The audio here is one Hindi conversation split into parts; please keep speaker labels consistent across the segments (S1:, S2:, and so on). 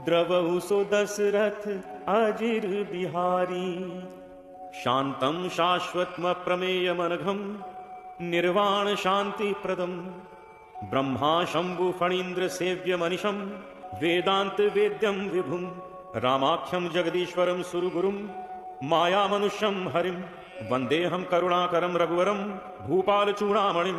S1: द्रवहु सो दशरथ अजिर बिहारी। शांतं शाश्वतम प्रमेयमनघं निर्वाण शांति प्रदम। ब्रह्मा शंभु फणीन्द्र सेव्य मनिशं वेदांत वेद्यं विभुं। रामाख्यं जगदीश्वरं सुरगुरुं माया मनुष्यं हरिं। वंदेहं करुणाकरं रघुवरं भूपाल चूड़ामणिं।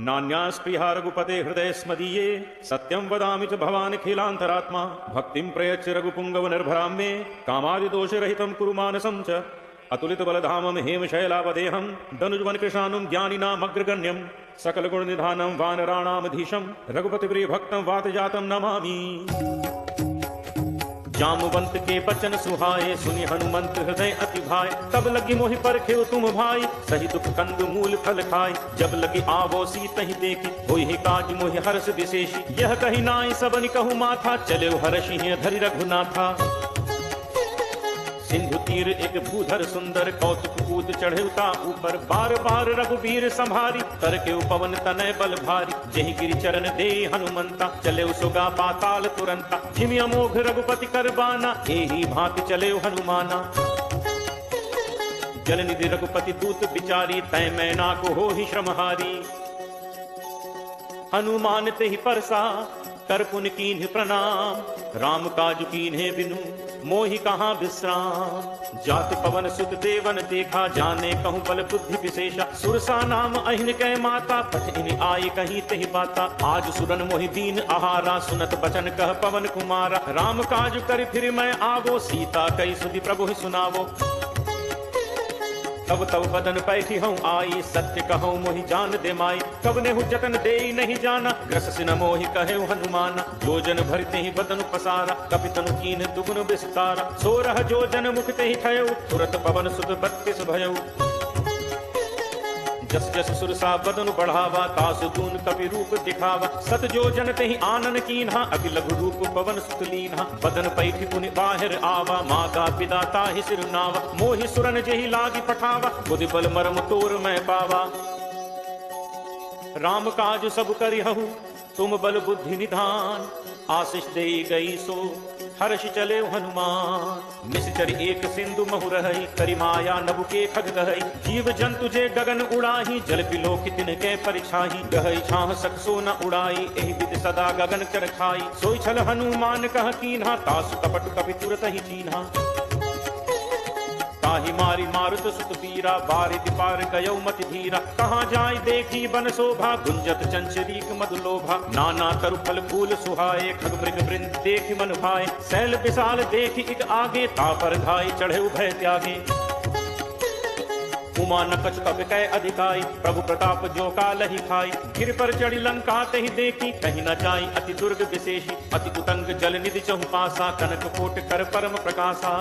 S1: नान्यास्पृहा रघुपते हृदय स्मदीये सत्यं वदामि च भवान् खिलान्तरात्मा। भक्तिं प्रयच्छ रघुपुंगव निर्भरां मे कामादिदोषरहितं कुरु मानसं च। अतुलित बलधामं हेमशैलावदेहं दनुजवन कृशानुं ज्ञानिनामग्रगण्यं। सकल गुण निधानं वानराणामधीशं रघुपति प्रिय भक्तं वातजातं नमामि। जामवंत के बचन सुहाए सुनि हनुमंत हृदय अति भाए। तब लगी मोहि परखे तुम भाई सही दुख कंद मूल फल खाए। जब लगी आवो सीत ही देखी होई ही काज मोहि हर्ष विशेषी। यह कही नाई सबनि कहु माथा चले हर्षि धरि रघुनाथा। सिंधु तीर एक भूधर सुंदर कौतुक कूद चढ़े उता ऊपर। बार बार रघुबीर संभारी करके पवन तनय बल भारी। जहि गिरि चरण दे हनुमंता चले सुगा पाताल तुरंता। जिमि अमोघ रघुपति कर बाना एही भांति चले हनुमाना। जल निधि रघुपति दूत बिचारी तय मैना को हो ही श्रमहारी। हनुमान ते ही परसा कर पुन कीन्ह प्रणाम। राम काज कीन्हे बिनु मोहि कहाँ विश्राम। जात पवन सुत देवन देखा जाने कहूँ बल बुद्धि विशेषा। सुरसा नाम अहिन कै माता पठ इन आई कहीं तही बाता। आज सुरन मोहि दीन आहारा सुनत बचन कह पवन कुमारा। राम काज कर फिर मैं आवो सीता कई सुधि प्रभु सुनावो। तब तब बदन पैठी हूँ आई सत्य कहूँ मोहि जान दे माई। कब ने जतन दे नहीं जाना ग्रस सिन मोहि कहे हनुमाना। जोजन भरते ही बदन पसारा कपितनु कीन दुगुन विस्तारा। सोरह जोजन मुख ते ही ठयो तुरत पवन सुत 32 भयउ। जस जस सुरसा बदन बढ़ावा तासु दून कपि रूप दिखावा। सत जो जन ते ही आनन कीन्हा अति लघु रूप पवन सुत लीन्हा। बदन पैठी पुनि बाहिर आवा मागा पिता ताहि सिर नावा। मोहि सुरन जेहि लागी पठावा बुद्धि बल मरम तोर मैं पावा। राम काज सब करिहु तुम बल बुद्धि निधान। आशीष दे गई सो हर्ष चले हनुमान। निश्चर एक सिंधु महु रही करि माया नभु के खग गहई। जीव जंतु जे गगन उड़ाही जल बिलोक तिन के परिछाही। गहई छाह सक सो न उड़ाई एहि विधि सदा गगन चर खाई। सोई छल हनुमान कह कीन्हा तासु कपट कपि तुरत ही चीन्हा। ताहि मारी मारुत सुत पीरा बारिधि पार गयो मति धीरा। कहाँ जाय देखी बन शोभा गुंजत चंचरीक मधुलोभा। नाना तरु फल फूल सुहाए खग मृग वृंद देखि मन भाए। सैल विशाल देखि इक आगे तापर धाय चढ़े उभय त्यागे। उमा नकच कब कै अधिकाई प्रभु प्रताप जो कालहि खाई। गिर पर चढ़ी लंका तहि देखी कहीं न जाई अति दुर्ग विशेषी। अति उतंग जल निधि चहु पासा कनक कोट कर परम प्रकाशा।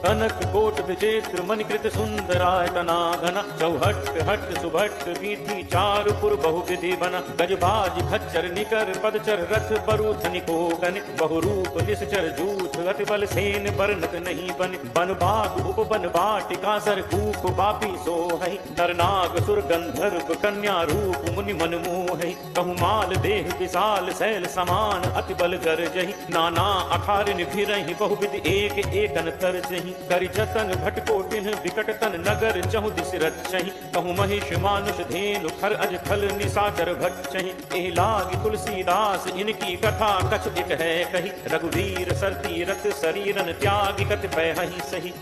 S1: कनक कोट विचित्र मणिकृत सुंदरायतना घना। चौहट हट सुभट वीथी चारु पुर बहु विधि बना। गजबाज खच्चर निकर पदचर रथ बरूथ निको गन। बहुरूप निश्चर जूथ अति बल सेन बरनत नहीं बन। बन बाग उप बन बाटिका सर कूप बापी सोहै। नरनाग सुर गंधर्व कन्या रूप मुनि मन मोहै। कहु माल देह विशाल शैल समान अति बल गरजहि। नाना अखारिन भिरहि बहुविधि एक एकन तरजहि। करि जतन भटकोटिन विकट तन नगर चहु दिस रचहि। कहु महिष मानुष धेनु खर अज खल निशाचर भक्षहि। एहि लागी तुलसीदास इनकी कथा कछ एक है कही। रघुवीर सर तीरथ शरीरन त्यागी कतिपय हहि सही।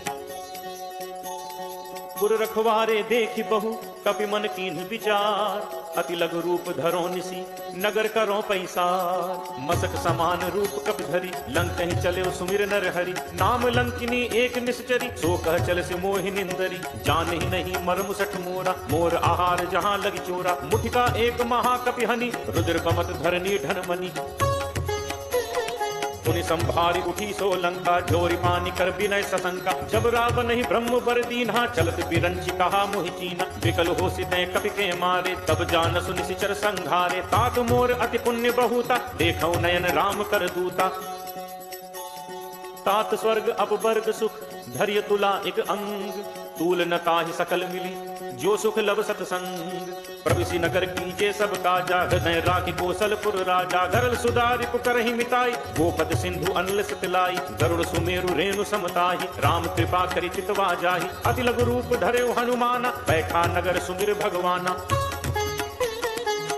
S1: पुर रखवारे देखि बहु कपि मन कीन्ह विचार। अति लघु रूप धरो निसी नगर करो पैसार। मसक समान रूप कपि धरी लंक ही चले सुमिर नर हरि। नाम लंकिनी एक निश्चरी सो कह चल से मोहि निंदरी। जान ही नहीं मर्म सठ मोरा मोर आहार जहाँ लगी चोरा। मुठिका एक महाकपि हनि रुद्र बमत धरनी ढन मनी। पुनि संभारी उठी सो लंका झोरी पानी कर विनय सशंका। जब रावण ही ब्रह्म बर दीन्हा चलत बिरंची कहा मोहि चीना। विकल हो सितै कपि के मारे तब जान सुनि सिचर संघारे। तात मोर अति पुण्य बहुता देखौ नयन राम कर दूता। तात स्वर्ग अपवर्ग सुख धैर्य तुला एक अंग। तूल न ताहि सकल मिली जो सुख लब सतसंग। प्रभु सी नगर कीजे सब काजा, हृदय राखी कौशलपुर राजा। गरल सुधारि पुकरहि मिताई, गोपद सिंधु अनल सतलाई। गरुड़ सुमेरु रेणु समताहि, राम कृपा करि चितवा जाहि। अति लघु रूप धरे हनुमाना, बैठा नगर सुमिर भगवाना।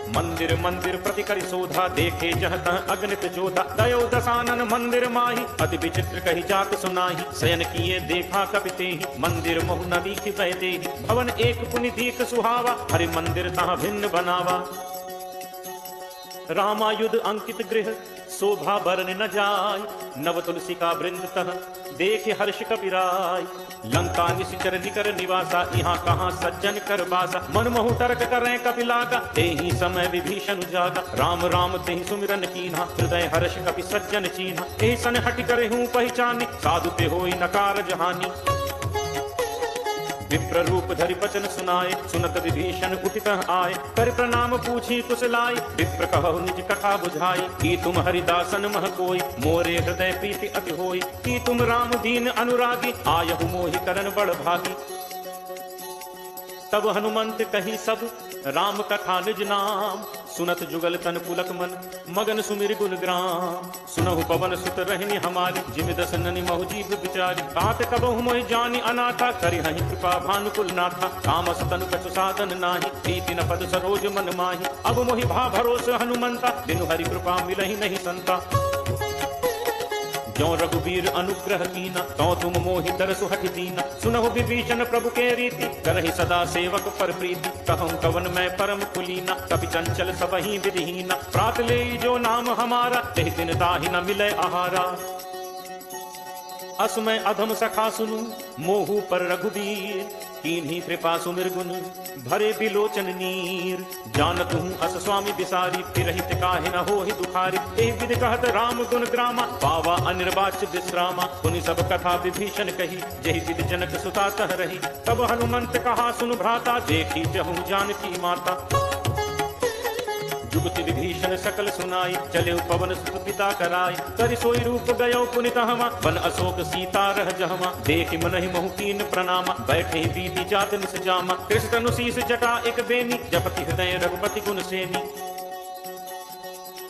S1: मंदिर मंदिर प्रति करि शोधा, देखे जह तह अगणित जोधा। दयो दसानन मंदिर माही, अति विचित्र कही जात सुनाही। शयन किए देखा कपि तेहि, मंदिर महु न दीखि भय देहि। भवन एक पुनि दीख सुहावा, हरि मंदिर तहाँ भिन्न बनावा। रामायुध अंकित गृह, शोभा बरन न जाय। नव तुलसी का वृंद तह, देखे हर्ष कपिराय। लंका निशिचर निकर निवासा, यहाँ कहाँ सज्जन कर बासा। मन महु तर्क करें कपिलागा, तेहि समय विभीषण जागा। राम राम तेहि सुमिरन कीन्हा, हृदय हर्ष कपि सज्जन चीन्हा। एहि सन हटि करे हूँ पहचानी, साधु ते होई न कारज हानि। विप्र रूप धरि वचन सुनाए, सुनत विभीषण उठित आए। कर प्रणाम पूछी कुशलाई, विप्र कहु निज कथा बुझाई। कि तुम हरिदासन मह कोई, मोरे हृदय प्रीति अति होई। कि तुम राम दीन अनुरागी, आयहु मोहि करन बड़ भागी। तब हनुमंत कही सब, राम कथा निज नाम। सुनत जुगल तन पुलक मन, मगन सुमिर गुण ग्राम। सुनहु पवन सुत रहनि हमारी, जिमि दस ननि महु जीव विचारी। तात कबहु मोहि जानि अनाथा, करिहहि कृपा भानुकुल नाथा। तामस तनु कछु साधन नाही, प्रीति न पद सरोज मन माही। अब मोहि भा भरोस हनुमंता, बिनु हरि कृपा मिलहि नहीं संता। ज्यों रघुबीर अनुग्रह कीना, तौ तुम मोहि तरसु हठि दीना। सुनहु विभीषण प्रभु के रीति, करहि सदा सेवक पर प्रीति। कहूँ कवन मैं परम कुलीना, कपि चंचल सबहि विधिहीना। प्रात ले जो नाम हमारा, तेहि दिन ताहि न मिलै आहारा। अस मैं अधम सखा सुनु, मोहु पर रघुबीर। कीन्ही कृपा सुमिर गुण, भरे बिलोचन नीर। जानत हूँ अस स्वामी बिसारी, फिरहित काहे न होहि दुखारी। एहि विधि कहत राम गुण ग्रामा, पावा अनिर्वाच्य विश्रामा। पुनि सब कथा विभीषण कही, जेहि विधि जनक सुता तह रही। तब हनुमंत कहा सुन भ्राता, देखी जहु जानकी माता। जुगति विभीषण सकल सुनाई, चले पवन सुत पिता कराई। करि सोई रूप गयो पुनि तहवा, वन अशोक सीता रह जहवा। देखि मनहि महु कीन प्रणामा, बैठे बीति जात निस जामा। कृष्ण तनु शीस जटा एक बेनी, जपति हृदय रघुपति गुण सेनी।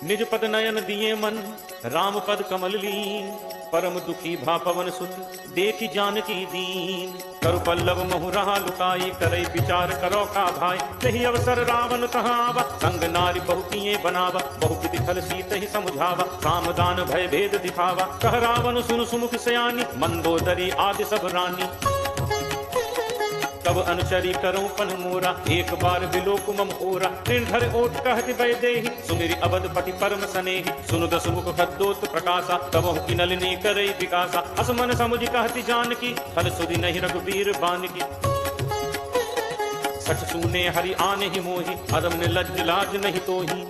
S1: निज पद नयन दिए मन, राम पद कमल लीन। परम दुखी भा पवन सुत, देखि जानकी दीन। करु पल्लव महु रहा लुकाई, करे विचार करो का भाई। तहि अवसर रावण तहाँ आवा, संग नारी बहु किए बनावा। बहु विधि फल सीत ही समुझावा, सामदान भय भेद दिखावा। कह रावण सुन सुमुख सयानी, मंदोदरी आदि सब रानी। तब अनुचरी करूं पन मोरा, एक बार बिलोक मम ओरा। निर्धर ओट कहति भय देहि, सुमिरि अवधपति परम सनेहि। सुनु दस मुख खद्दोत प्रकाशा, तबहु की नलिनी करई विकासा। असमन समुझ कहति जानकी, फल सुधि नहीं रघुबीर बानकी। सच सुने हरि आने ही मोहि, अदम ने लज्ज लाज नहीं तोहि।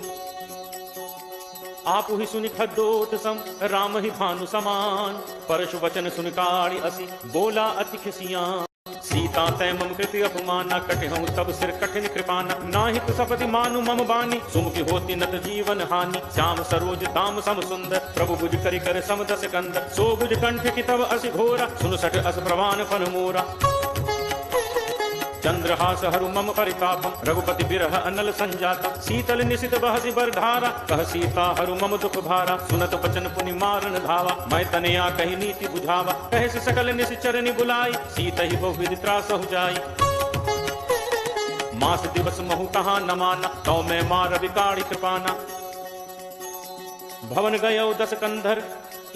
S1: आप ही सुनि खद्दोत सम, राम ही भानु समान। परशु वचन सुन काढ़ि असी, बोला अति खिसियान। सीता तै मम कृति अपमाना, कटिहउँ तब सिर कठिन कृपाना। नाहित सपति मानु मम बानी, सुमुखी होती नत जीवन हानि। श्याम सरोज दाम सम सुंदर, प्रभु बुझ करि कर सम दस कंदर। सो बुझ कंठ की तब असि घोरा, सुन सठ अस प्रवान फन मोरा। चंद्रहास हरु मम परितापम, रघुपति बिरह अनल संजाता। शीतल निशित बहसि बरधारा, कह सीता हरु मम दुख भारा। सुनत वचन पुनि मारन धावा, मैं तनया कही नीति बुझावा। कहे से सकल निशिचरनि बुलाई, सीत ही बहुविधि त्रासहु जाई। मास दिवस महु कहाँ न माना, तौ मैं मार विकाढ़ि कृपाना। भवन गयो दस कंधर,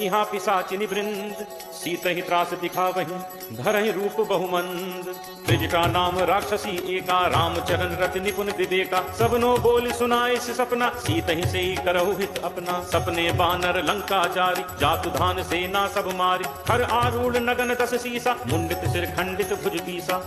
S1: यहाँ पिशाचिनि वृंद। सीत ही त्रास दिखावहीं, धरहि रूप बहुमंद। त्रिजटा नाम राक्षसी एका, रामचरण रति निपुण विवेका। सबनो बोल सुनाए से सपना, सीत ही से करहु हित अपना। सपने बानर लंका जारी, जातु धान सेना सब मारी। हर आरूढ़ नगन दस सीसा, मुंडित सिर खंडित भुज पीसा।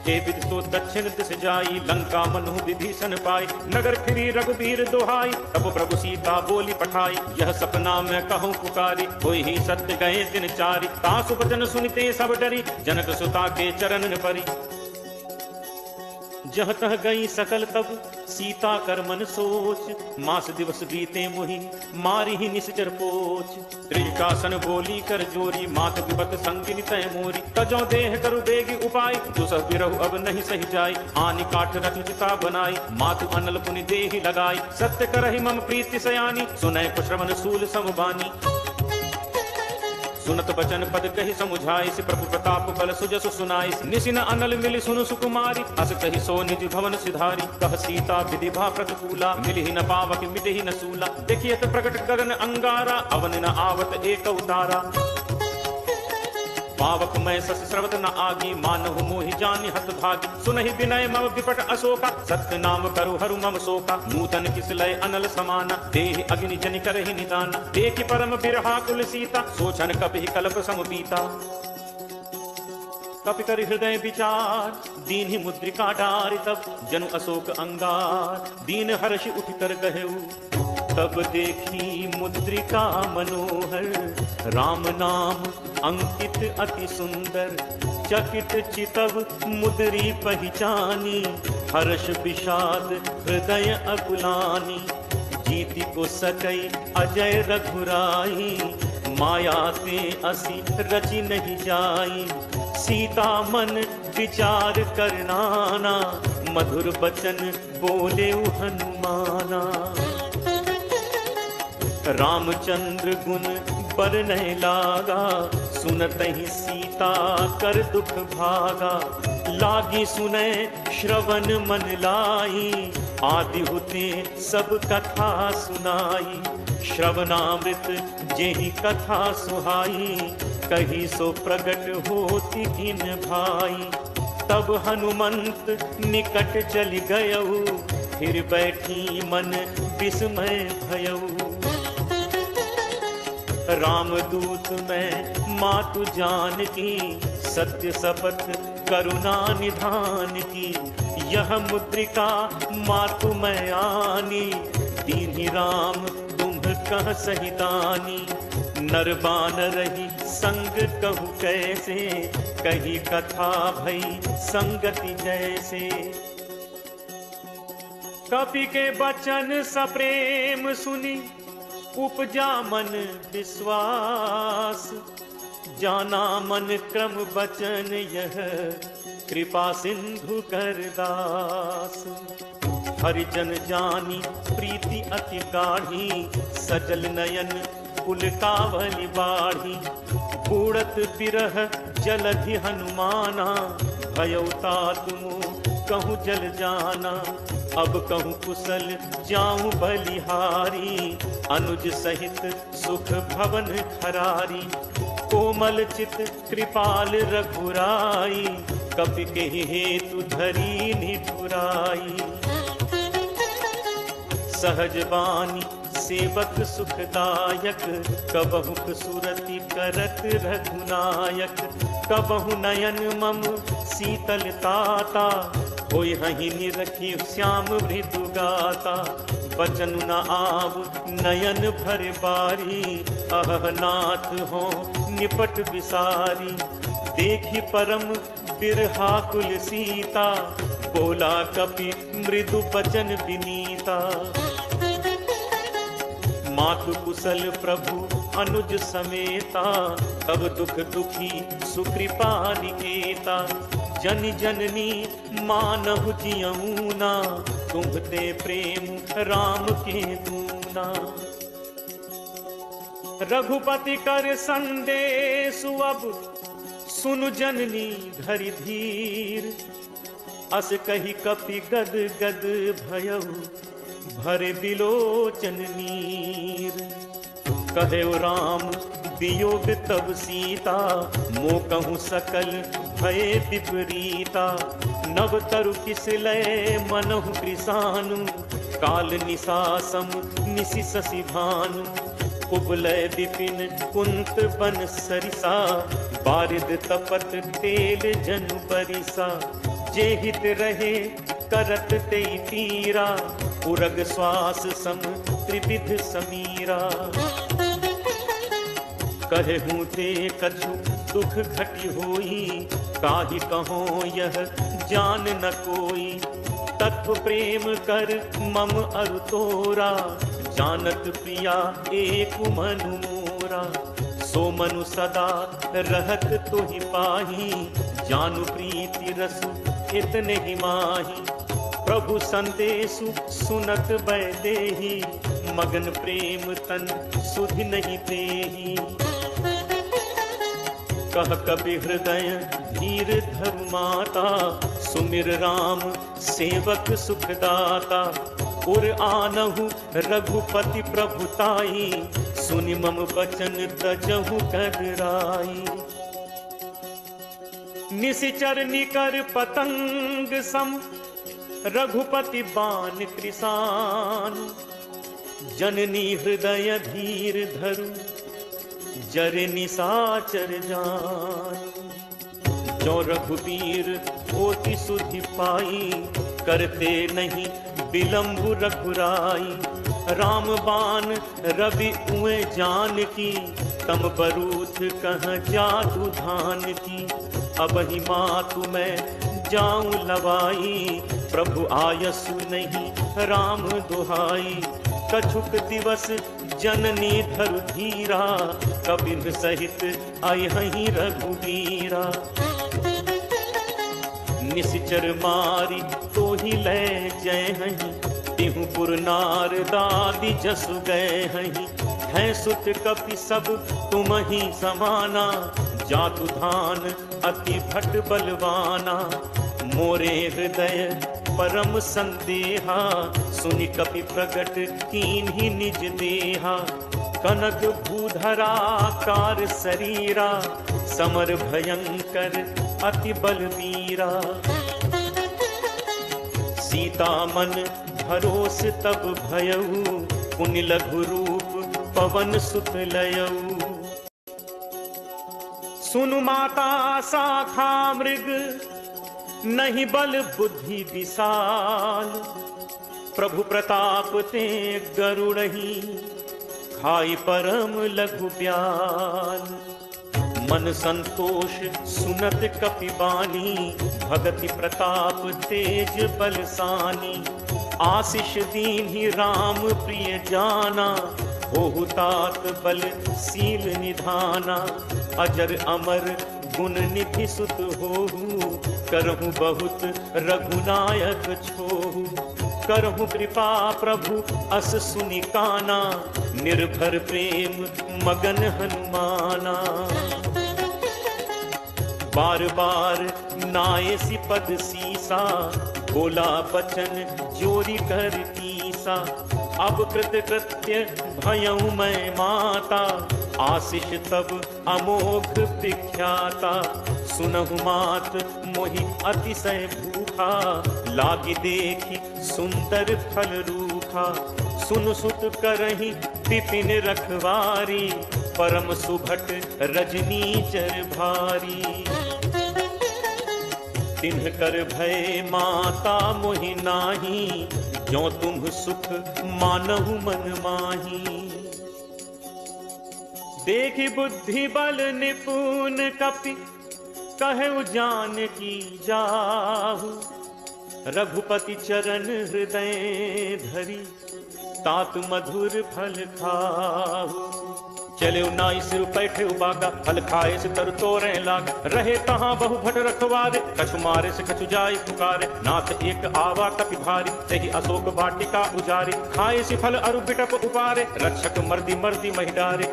S1: विधि तो दक्षिण दिस जाई, लंका मनु विभीषण पाई। नगर फिरी रघुबीर दोहाई, तब प्रभु सीता बोली पठाई। यह सपना मैं कहूँ पुकारी, कोई ही सत्य गए दिन चारी। तासु वचन सुनते सब डरी, जनक सुता के चरण परी। जह तह गई सकल तब सीता कर मन सोच, मास दिवस बीते मुहि मारी ही निश्चर पोच। त्रिकासन बोली कर जोरी, मात विपत संगिनी तय मोरी। तजो देह करु बेगी उपाय, दुसह बिरहु अब नहीं सही जाय। आनि काठ रत्न चिता बनाई, मातु अनल पुनि देहि लगाई। सत्य करहि मम प्रीति सयानी, सुनय कुश्रवण सूल समबानी। सुनत बचन पद कहि समुझाई, प्रभु प्रताप बल सुजसु सुनाई। निसिन अनल मिलि सुनु सुकुमारी, अस कहि सो निज भवन सिधारी। कह सीता विधि भा प्रतिकूला, मिलहि न पावक मिटहि न सूला। देखियत प्रकट गगन अंगारा, अवन न आवत एक उतारा। पावक मैं सस श्रवत न आगी, मानहु मोहि जानि हत भागी। सुनहि विनय मम विपट अशोका, सत्य नाम करु हरु मम शोका। नूतन किस लय अनल समाना, देहि अग्नि जनि करहि निदाना। देखि परम बिरहा कुल सीता, सोचन कपि कल्प समपीता। कपि कर हृदय विचार, दीन ही मुद्रिका डारि। तब जनु अशोक अंगार, दीन हर्षि उठ कर कहेऊ। तब देखी मुद्रिका मनोहर, राम नाम अंकित अति सुंदर। चकित चितव मुद्री पहचानी, हर्ष विषाद हृदय अकुलानी। जीति को सकई अजय रघुराई, माया ते असी रचि नहीं जाई। सीता मन विचार करनाना, मधुर बचन बोले हनुमाना। रामचंद्र गुण बरनय लागा, सुनतहि सीता कर दुख भागा। लागी सुनय श्रवण मन लाई, आदि हुते सब कथा सुनाई। श्रवणामृत जेहि कथा सुहाई, कही सो प्रगट होति इन भाई। तब हनुमंत निकट चल गयऊ, फिर बैठी मन विस्मय भयऊ। रामदूत मैं मातु जान की, सत्य शपथ करुणा निधान की। यह मुद्रिका मातु मैं आनी, दीन्हि राम तुम कह सहितानी। नर बान रही संग कहु कैसे, कही कथा भई संगति जैसे। कपि के बचन सप्रेम सुनी, उपजा मन विश्वास। जाना मन क्रम बचन यह, कृपा सिंधु कर दास। हरिजन जानी प्रीति अति गाढ़ी, सजल नयन कुल कावली बाढ़ी। बूढ़त बिरह जलधि हनुमाना, भयउता तुम कहूँ जल जाना। अब कहूँ कुशल जाऊं बलिहारी, अनुज सहित सुख भवन खरारी। कोमल चित कृपाल रघुराई, कपि के हेतु धरी निठुराई। सहज बानी सेवक सुखदायक, कबहु सुरति करत रघुनायक। कबहु नयन मम शीतल ताता, होय हहि निरखी श्याम मृदु गाता। बचन न आव नयन भर बारी, अह नाथ हो निपट विसारी। देखी परम बिरहा कुल सीता, बोला कपि मृदु बचन विनीता। मातु कुशल प्रभु अनुज समेता, तब दुख दुखी सुकृपा निकेता। जन जननी मानहु जियऊना, तुम्हते प्रेम राम के दूना। रघुपति कर संदेशु अब, सुनु जननी धरि धीर। अस कही कपि गद गद भयऊ, भरे बिलोचन नीर। कहे राम वियोग तब सीता, मो कहूँ सकल भय विपरीता। नव तरु किस लय मनहु कृसानु, काल निशासम निशि शशि भानु। कुबलय विपिन कुंत बन सरिसा, बारिद तपत तेल जनु बरिसा। जे हित रहे करत ते तीरा, उरग श्वास सम त्रिविध समीरा। कहूँ ते कछु दुख घटी होई, काहि कहो यह जान न कोई। तत्व प्रेम कर मम अरु तोरा, जानत प्रिया एक मनु मोरा। सो मनु सदा रहत तुहि पाही, जानु प्रीति रस इतने ही माही। प्रभु संदेशु सुनत बैदेही, मगन प्रेम तन सुधि नहीं देही। कह कपि हृदय धीर धरु माता, सुमिर राम सेवक सुखदाता। उर आनहु रघुपति प्रभुताई, सुनि मम बचन तजहु कदराई। निशिचर निकर पतंग सम, रघुपति बान कृसान। जननी हृदय धीर धरु, जर निशाचर जान। जो रघुबीर होति सुधि पाई, करते नहीं विलंब रघुराई। राम बान रवि उए जान की, तम बरूथ कह जादू धान की। अब ही मातु मैं जाऊं लवाई, प्रभु आयसु नहीं राम दुहाई। कछुक दिवस जननी धरु धीरा, कबीर सहित अयहि रघुबीरा। निशिचर मारी तो ही ले जय हहीं, तिहुपुर नार दादी जसु गए हहीं। है सुत कपि सब तुम ही समाना, जातु धान अति भट बलवाना। मोरे हृदय परम संदेहा, सुनि कपि प्रगट कीन्ही निज देहा। कनक भूधरा कार शरीरा, समर भयंकर अति बलवीरा। सीता मन भरोस तब भयऊ, पुनि लघु रूप पवन सुत लयऊ। सुनु माता शाखा मृग, नहीं बल बुद्धि विशाल। प्रभु प्रताप ते गरुड़ही, खाई परम लघु ब्याल। मन संतोष सुनत कपिबानी, भगति प्रताप तेज बलसानी। आशीष दीन्हि राम प्रिय जाना, होहु तात बल सील निधाना। अजर अमर गुण निधि सुत होहु, करहु बहुत रघुनायक छोहु। करहु कृपा प्रभु अस सुनि काना, निर्भर प्रेम मगन हनुमाना। बार बार नायसी पद सीसा, बोला बचन जोरी कर तीसा। अब कृत कृत्य भयऊ मैं माता, आशीष तब अमोघ विख्याता। सुनहु मात मोहि अतिशय भूखा, लागी देखी सुंदर फल रूखा। सुन सुत करहि विपिन रखवारी, परम सुभट रजनीचर भारी। तिन्ह कर भय माता मोहि नाही, जो तुम सुख मानहु मन माही। देखी बुद्धि बल निपुण कपि, कहु जानकी जाहु। रघुपति चरण हृदय धरी, तात मधुर फल खाहु। चले नाई सिर बैठे उबागा, फल खाए से तर तोरे लागा। रहे तहाँ बहु भट रखवारे, कछु मारे से कछु जाई पुकारे। नाथ एक आवा कपि भारी, सही अशोक वाटिका उजारी। खाए से फल अरु बिटप उपारे, रक्षक मर्दी मर्दी महिडारे।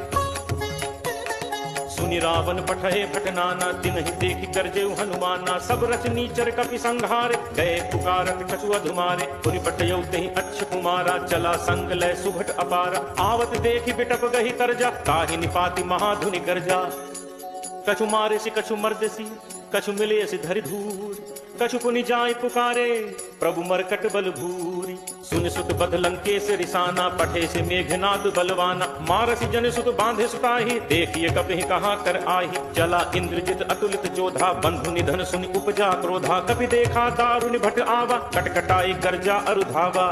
S1: सुनि रावण पठहे भटनाना, तिन्हि देखि गरजेउ हनुमाना। सब रचनीचर कपि संघारे, गए पुकारत कछु अधुमारे। पुनि पठयउ तेहि अच्छ कुमारा, चला संग लय सुभट अपारा। आवत देखि बिटप गहि तरजा, ताहि निपाति महाधुनि गर्जा। कछु मारे से कछु मर्दसी, कछु मिले से धरि धूर। कछु पुनि जाय पुकारे, प्रभु मरकट बल भूरी। सुन सुत बध लंकेश रिसाना, पठे से मेघनाद बलवाना। मारसी जन सुत बांधे सुताही, देखिए कपि कहाँ कर आही। चला इंद्रजित अतुलित जोधा, बंधु निधन सुनि उपजा क्रोधा। कपि देखा दारुनि भट आवा, कटकटाई गर्जा अरुधावा।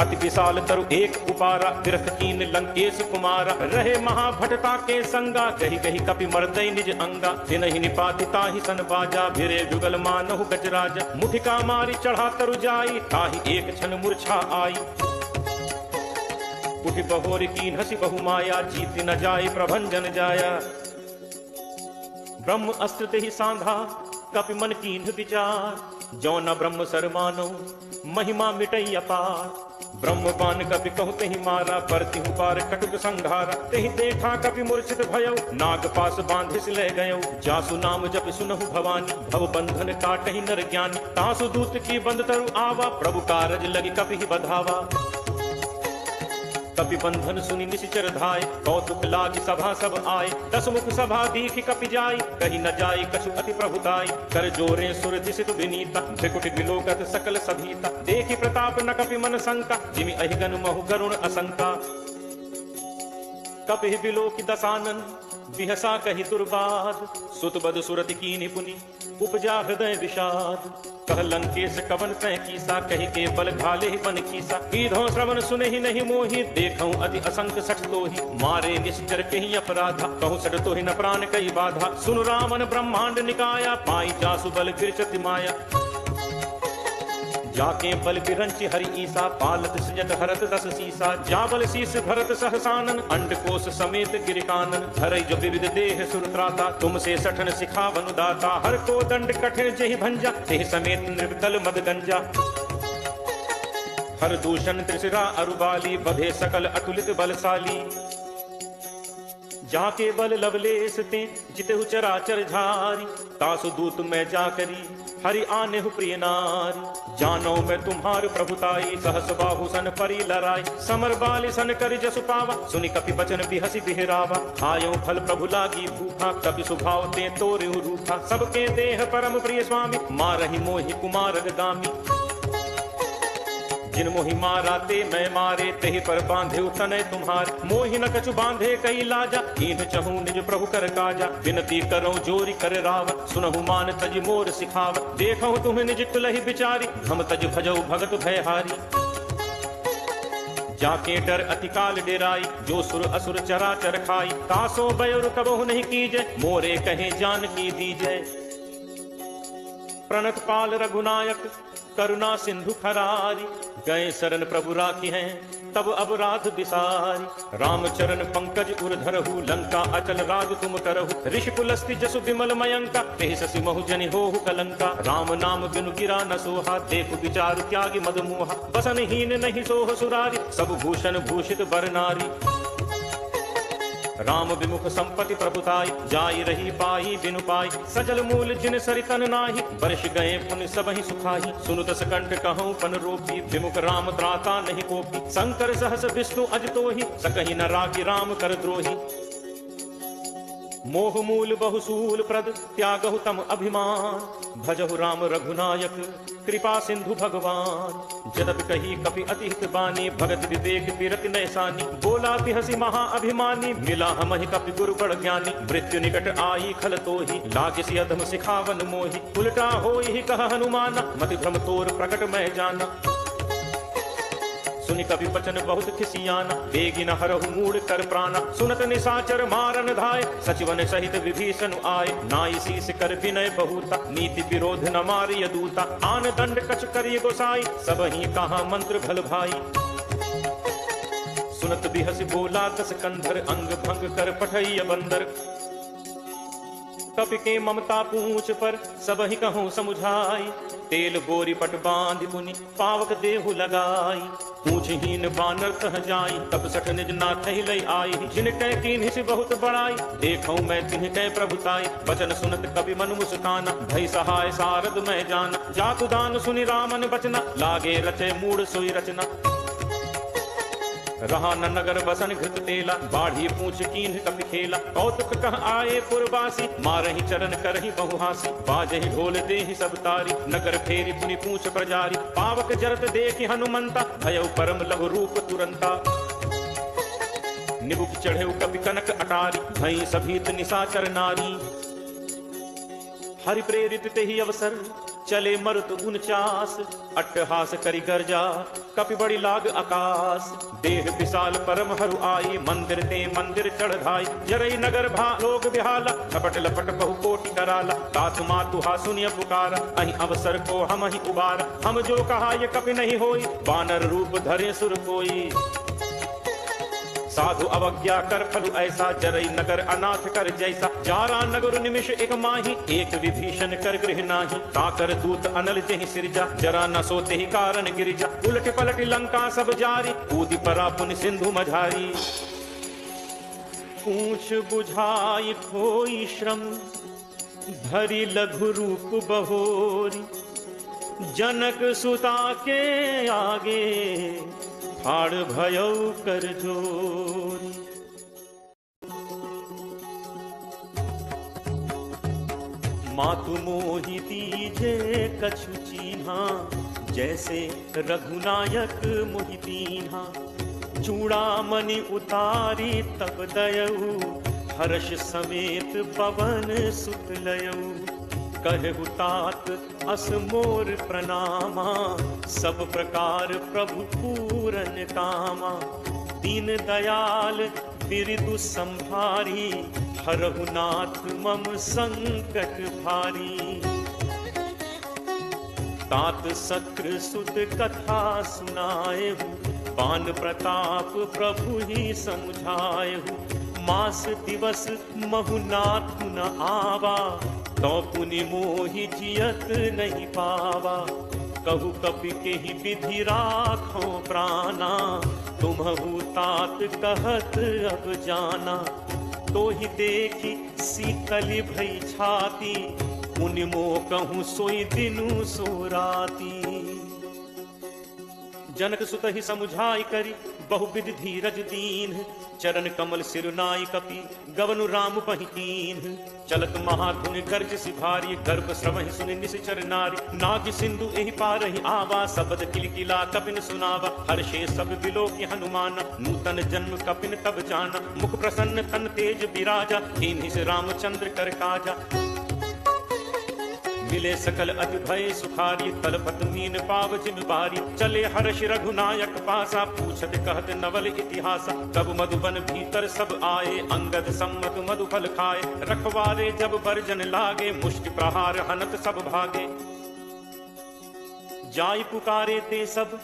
S1: अति विशाल तरु एक उपारा, बिरख कीन लंकेश कुमारा। रहे महाभटता के संगा, गही गही कपि मर्दई निज अंगा। तिनहि निपाति ताहि सन बाजा, भिरे जुगल मानहु गजराज। मुठिका मारी चढ़ा तरु जाई, ताहि एक क्षण मूर्छा आई। उठि बहोर कीन हसी बहु माया, जीति न जाय प्रभंजन जाया। ब्रह्म अस्त्र तेहि सांधा, कपि मन कीन्ह विचार। जो न ब्रह्म सर मानो, महिमा मिटई अपार। ब्रह्म बान कपि कहु तेहि मारा, परतिहु पार कटुक संघारा। तेहि देखा कपि मूर्छित भयउ, नाग पास बांधिस ले गयउ। जासु नाम जपि सुनहु भवानी, भव बंधन काटहि नर ज्ञानी। तासु दूत की बंद तरु आवा, प्रभु कारज लगी कपि ही बधावा। कपि बंधन सुनि निशिचर धाय, कौतुक लागी सभा सब आए। दस मुख सभा दीखि कपि जाई, कही न जाई कछु अति प्रभुताई। कर जोरे सुर दिसितु विनीता, त्रिकुटि विलोकत सकल सभीता। देखि प्रताप न कपि मन शंका, जिमि अहिगन महु गरुण असंका। कपि विलोकि दसानन, बिहसा कहि दुर्बाद। सुत बद सुरति कीन्हि पुनि, उपजा हृदय विषाद। कह लंकेश कवन तै कीसा, कहि के बल घाले बन कीसा। कीधो श्रवण सुनहि नहीं मोहि, देखऊं अति असंक सठ तोहि। मारे निश्चर कहि अपराधा, कहूँ सठ तोहि न प्राण कई बाधा। सुनु रामन ब्रह्मांड निकाया, पाई जासु बल विरचति माया। जाके बल बिरंचि हरि ईसा, पालत सजत हरत दस सीसा। जाबल शीस भरत सहसानन, अंडकोश समेत गिरिकानन। धरई जो विविध देह सुरत्राता, तुमसे सठन सिखावनु दाता। हर को दंड कठिन जेहि भंजा, तेहि समेत निर्बल मद गंजा। हर दूषण त्रिशिरा अरुबाली, बधे सकल अतुलित बलशाली। जाके बल लवलेस ते, जितेहु चराचर झारी। तासु दूत मैं जाकरी, हरि आने हु प्रिय नारी। जानो मैं तुम्हार प्रभुताई, सहस बाहु सन परी लराई। समर बाली सन कर जसु पावा, सुनि कपि बचन बिहसी बिहरावा। आयो फल प्रभु लागी भूखा, कपि सुभाव ते तोरिहु रूखा। सबके देह परम प्रिय स्वामी, मारहि मोहि कुमार गामी। जिन मोहि मारा ते मैं मारे, तेहि पर बांधे तनय तुम्हारे। मोहि न कछु बांधे कई लाजा, कीन्ह चहूँ निज प्रभु कर काजा। विनती करो जोरी कर राव, सुनहु मान तज मोर सिखाव। देखहु तुम्हें निज कुलहि बिचारी, हम तज भजऊ भगत भयहारी। जाके डर अतिकाल डेराई, जो सुर असुर चराचर खाई। तासो बयुर कबहु नहीं कीजे, मोरे कहे जान की दीजे। प्रणत पाल रघुनायक, करुणा सिंधु खरारी। गए शरण प्रभु राखी हैं, तब अपराध विसारी। रामचरण पंकज उर धरहु, लंका अचल राज तुम करहु। ऋषि कुलस्ति जसु विमल मयंका, तेहि ससि महु जनि होहु कलंका। राम नाम बिनु गिरा न सोहा, देखु विचारु त्यागी मद मोहा। बसन हीन नहीं सोह सुरारी, सब भूषण भूषित बर नारी। राम विमुख संपत्ति प्रभुताई, जाई रही पाई बिनु पाई। सजल मूल जिन सरितन नाही, वर्ष गए पुन सबहि सुखाही। सुनु दस कंठ कहूँ पन रोपी, विमुख राम त्राता नहीं कोपी। शंकर सहस विष्णु अज तोहि, सकहि न राखी राम कर द्रोही। मोह मूल बहुसूल प्रद, त्यागहु तम अभिमान। भजहु राम रघुनायक, कृपा सिंधु भगवान। जदप कही कपि अति हित बानी, भगत विवेक बिरत नैसानी। बोला बिहसी महा अभिमानी, मिला हमहि कपि गुरु बड़ ज्ञानी। मृत्यु निकट आई खल तोहि, लागिसी अधम सिखावन मोहि। उल्टा होई कह हनुमाना, मति भ्रम तोर प्रकट मैं जाना। सुनि कपि बचन बहुत खिसियाना, बेगी न हरहु मूढ़ कर प्राणा। सुनत निशाचर मारन धाय, सचिवन सहित विभीषण आए। नाई शीस कर विनय बहुता, नीति विरोध न मारिय दूता। आन दंड कछ करिय गोसाई, सबहि कहा मंत्र भल भाई। सुनत बिहस बोला दस कंधर, अंग भंग कर पठैय बंदर। कपि के ममता पूछ पर, सबहि कहूँ समुझाई। तेल गोरी पट बांध पुनि, पावक देहु लगाई। पूछहीन बानर तह जाई, तब सठ निज नाथ लई आई। जिन कै कीन्हि से बहुत बड़ाई, देखऊं मैं तिन्ह कै प्रभुताई। बचन सुनत कवि मन मुस्काना, भई सहाय सारद मैं जाना। जातु दान सुनि रामन बचना, लागे रचे मूढ़ सोई रचना। रहा न नगर बसन घृत तेला, बाढ़ी पूछ कीन्ह कपि खेला। कौतुक कह आए पुरवासी, मारहि चरण करहि बहुहासी। बाजहि ढोल देहि सब तारी, नगर फेरी पुनि पूछ प्रजारी। पावक जरत देखि हनुमंता, भयउ परम लघु रूप तुरंता। निबुक चढ़ेउ कपि कनक अटारी, भई सभीत निशाचर नारी। हरि प्रेरित तेहि अवसर, चले मरुत 49। अट्टहास करि गर्जा, कपि बड़ी लाग आकाश, देह विशाल परम हरु आई, मंदिर ते मंदिर चढ़ाई, जरई नगर भा लोग बिहाला, झपट लपट बहु कोटि कराला, तात मातु हा सुनिय पुकारा, अहि अवसर को हम ही उबारा, हम जो कहा ये कपि नहीं होई, बानर रूप धरे सुर कोई। साधु अवज्ञा कर फलु ऐसा, जरई नगर अनाथ कर जैसा, जारा नगर निमिष एक माही, एक विभीषण कर गृह नाही, ताकर दूत अनल जहि सिरजा, जरा न सोते ही कारण गिरिजा, उलट पलट लंका सब जारी, कूदि परा पुनि सिंधु मझारी। पूछ बुझाई खोई श्रम, धरि लघु रूप बहोरी, जनक सुता के आगे, फाड़ भयो कर जोरी। मातु मोहि दीजे कछु चीन्हा, जैसे रघुनायक मोहि दीन्हा, चूड़ामणि उतारी तब दयऊ, हर्ष समेत पवन सुत लयऊ, कहु तात अस मोर प्रणामा, सब प्रकार प्रभु पूरन कामा, दीन दयाल बिरदु संभारी, हरहु नाथ मम संकट भारी। तात सक्र सुत कथा सुनाएहु, पान प्रताप प्रभु ही समझाएहु, मास दिवस महु नाथ न आवा, तो पुनि मोहि जियत नहीं पावा, कहु कपि के ही विधि राखो प्राणा, तुम्हु तात कहत अब जाना, तो ही देखी शीतल भई छाती, पुनि मोह कहूँ सोई दिनु सो राती। जनक सुत ही समुझाई करी, बहुविध धीरज दीन, चरण कमल सिरुनाई कपि, गवनु राम पहि कीन्ह, चलत महाधुनि गर्ज सिभारी, गर्भ श्रवहि सुनि निश्चर नारी, नाग सिंधु एहि पारहि आवा, सबद किलकिला कपिन सुनावा, हर्षे सब बिलोकि हनुमाना, नूतन जन्म कपिन तब जाना, मुख प्रसन्न तन तेज बिराजा, कीन्हि से रामचंद्र कर काजा। मिले सकल अति भय सुखारी, तलपत मीन पाव जिम बारी, चले हर्ष रघुनायक पासा, पूछत कहत नवल इतिहासा, तब मधुबन भीतर सब आए, अंगद सम्मत मधुफल खाए, रखवारे जब बरजन लागे, मुष्टि प्रहार हनत सब भागे। जाई पुकारे ते सब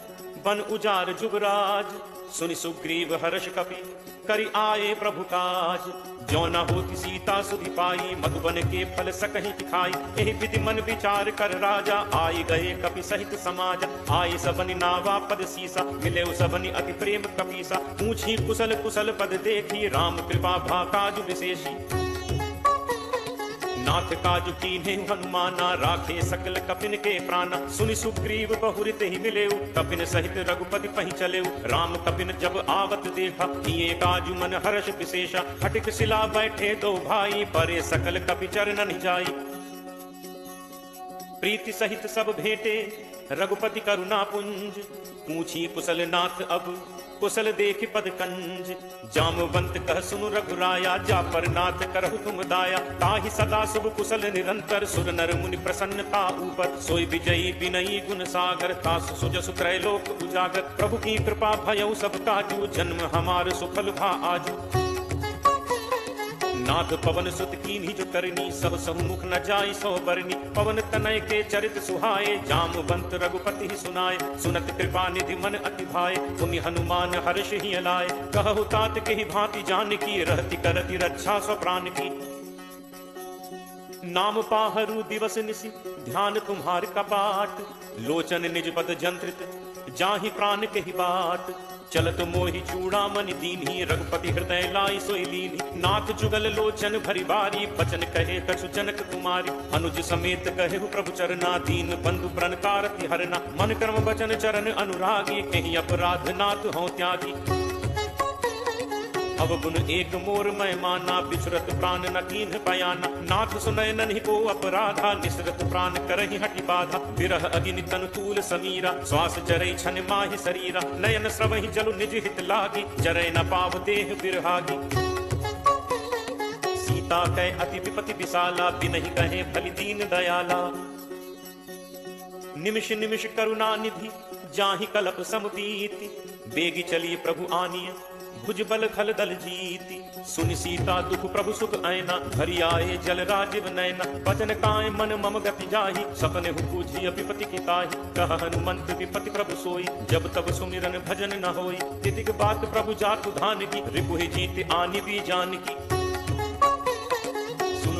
S1: बन उजार जुगराज, सुनि सुग्रीव हर्ष कपि करि आए प्रभु काज, जो न होती सीता सुधि पाई, मधुबन के फल सकहि खाई, एहि विधि मन विचार कर राजा, आई गए कपि सहित समाज, आए सबनि नावा पद सीसा, मिले सबनि अति प्रेम कपीसा, पूछी कुशल कुशल पद देखी, राम कृपा भा काज विशेषी, नाथ काज कीन्हे हनुमाना, राखे सकल कपिन के प्राणा, सुनि सुग्रीव बहुरित ही मिलेउ, कपिन सहित रघुपति पहि चलेउ, राम कपिन जब आवत देखा, किए काजु मन हर्ष विशेषा, हटिक सिला बैठे दो भाई, परे सकल कपि चरणन जाई, प्रीति सहित सब भेंटे रघुपति करुणा पुंज, पूछी कुशल नाथ अब कुशल देख पद कंज, जामवंत कह सुनु रघुराया, जा पर नाथ करहु तुम दाया, ताहि सदा शुभ कुशल निरंतर, सुर नर मुनि प्रसन्नता ऊपर, सोई विजयी विनयी गुण सागर, तासु सुजसु त्रैलोक उजागर, प्रभु की कृपा भयउ सब काजू, जन्म हमार सुफल भा आजू। नाथ पवन सुत कीन्ही जो करनी, सब सम्मुख न जाई सो बरनी, पवन तनय के चरित सुहाए, जामवंत रघुपति ही सुनाए, सुनत कृपा निधि मन अति भाए, तुमि हनुमान हर्ष ही लाए, कहु तात के ही भांति जान की, रहति करति रक्षा स्व प्राण की। नाम पाहरु दिवस निसि ध्यान तुम्हार कपाट, लोचन निज पद जंत्रित जाहि प्राण के ही बाट, चलत मोहि चूड़ामणि दीन्ही, रघुपति हृदय लाई सोई लीन्ही, नाथ जुगल लोचन भरी बारी, बचन कहे कछु जनक कुमारी, अनुज समेत कहेहु प्रभु चरना, दीन बंधु प्रण कारति हरना, मन कर्म वचन चरण अनुरागी, कहीं अपराध नाथ हो त्यागी। अब गुण एक मोर मैं माना, बिछुरत प्राण न कीन्ह बयाना, नाथ सुनय नन्हि को अपराधा, निसरत प्राण करहि हटि बाधा, विरह अग्नि तनु तूल समीरा, श्वास जरई छन माहि शरीरा, नयन स्रवहि जलु निज हित लागी, जरय न पाव देह बिरहागी। सीता कै अति विपति विशाला, बिनहि कहे भलि दीन दयाला, निमिष निमिष करुणा निधि जाहि कलप समुदीति, बेगी चलिए प्रभु आनिय, भुज बल खल दल जीति। सुनि सीता दुख प्रभु सुख ऐना, हरि आए जल राजीव नैना। वचन काय मन मम गति जाहि, सपने हु पूजिय विपति की ताहि। कह हनुमंत विपति प्रभु सोई, जब तब सुमिरन भजन न होई। तितिक बात प्रभु जातु धान की, रिपुहि जीत आनि भी जान की।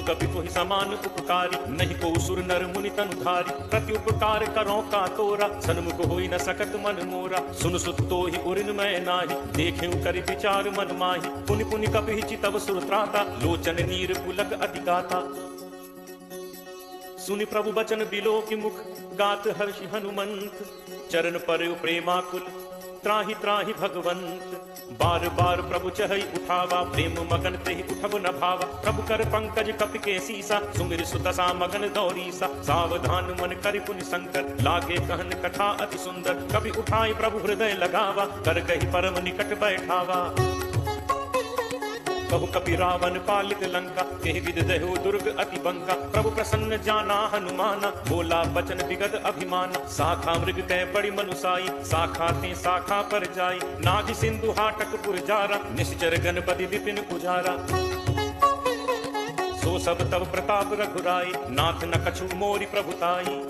S1: कपि तुहि समान उपकारी, नहीं को सुर नर मुनि तनुधारी। प्रति उपकार करो का तोरा, सन्मुख होई न सकत मन मोरा। सुन सुत तोहि उरिन मैं नाही, देखेउ करि विचार मन माही। पुनि पुनि कपि चितव सुर त्राता, लोचन नीर पुलक अति गाता। सुनि प्रभु बचन बिलो की मुख, गात हर्षि हनुमंत। चरण परयु प्रेमाकुल, त्राहि त्राहि भगवंत। बार बार प्रभु चहई उठावा, प्रेम मगन तेहि उठब न भावा। प्रभु कर पंकज कपि के सीसा, सुमिर सुदशा मगन दौरीसा। सावधान मन करि पुनि शंकर, लागे कहन कथा अति सुंदर। कपि उठाई प्रभु हृदय लगावा, कर कहि परम निकट बैठावा। कहु कपि रावण पालित लंका, केहि विधि दहु दुर्ग अति बंका। प्रभु प्रसन्न जाना हनुमाना, बोला बचन विगत अभिमाना। शाखा मृग कै बड़ी मनुसाई, शाखा ते शाखा पर जाई। नाग सिंधु हाटक पुर जारा, निश्चर गणपति विपिन पुजारा। सो सब तब प्रताप रघुराई, नाथ न कछु मोरि प्रभुताई।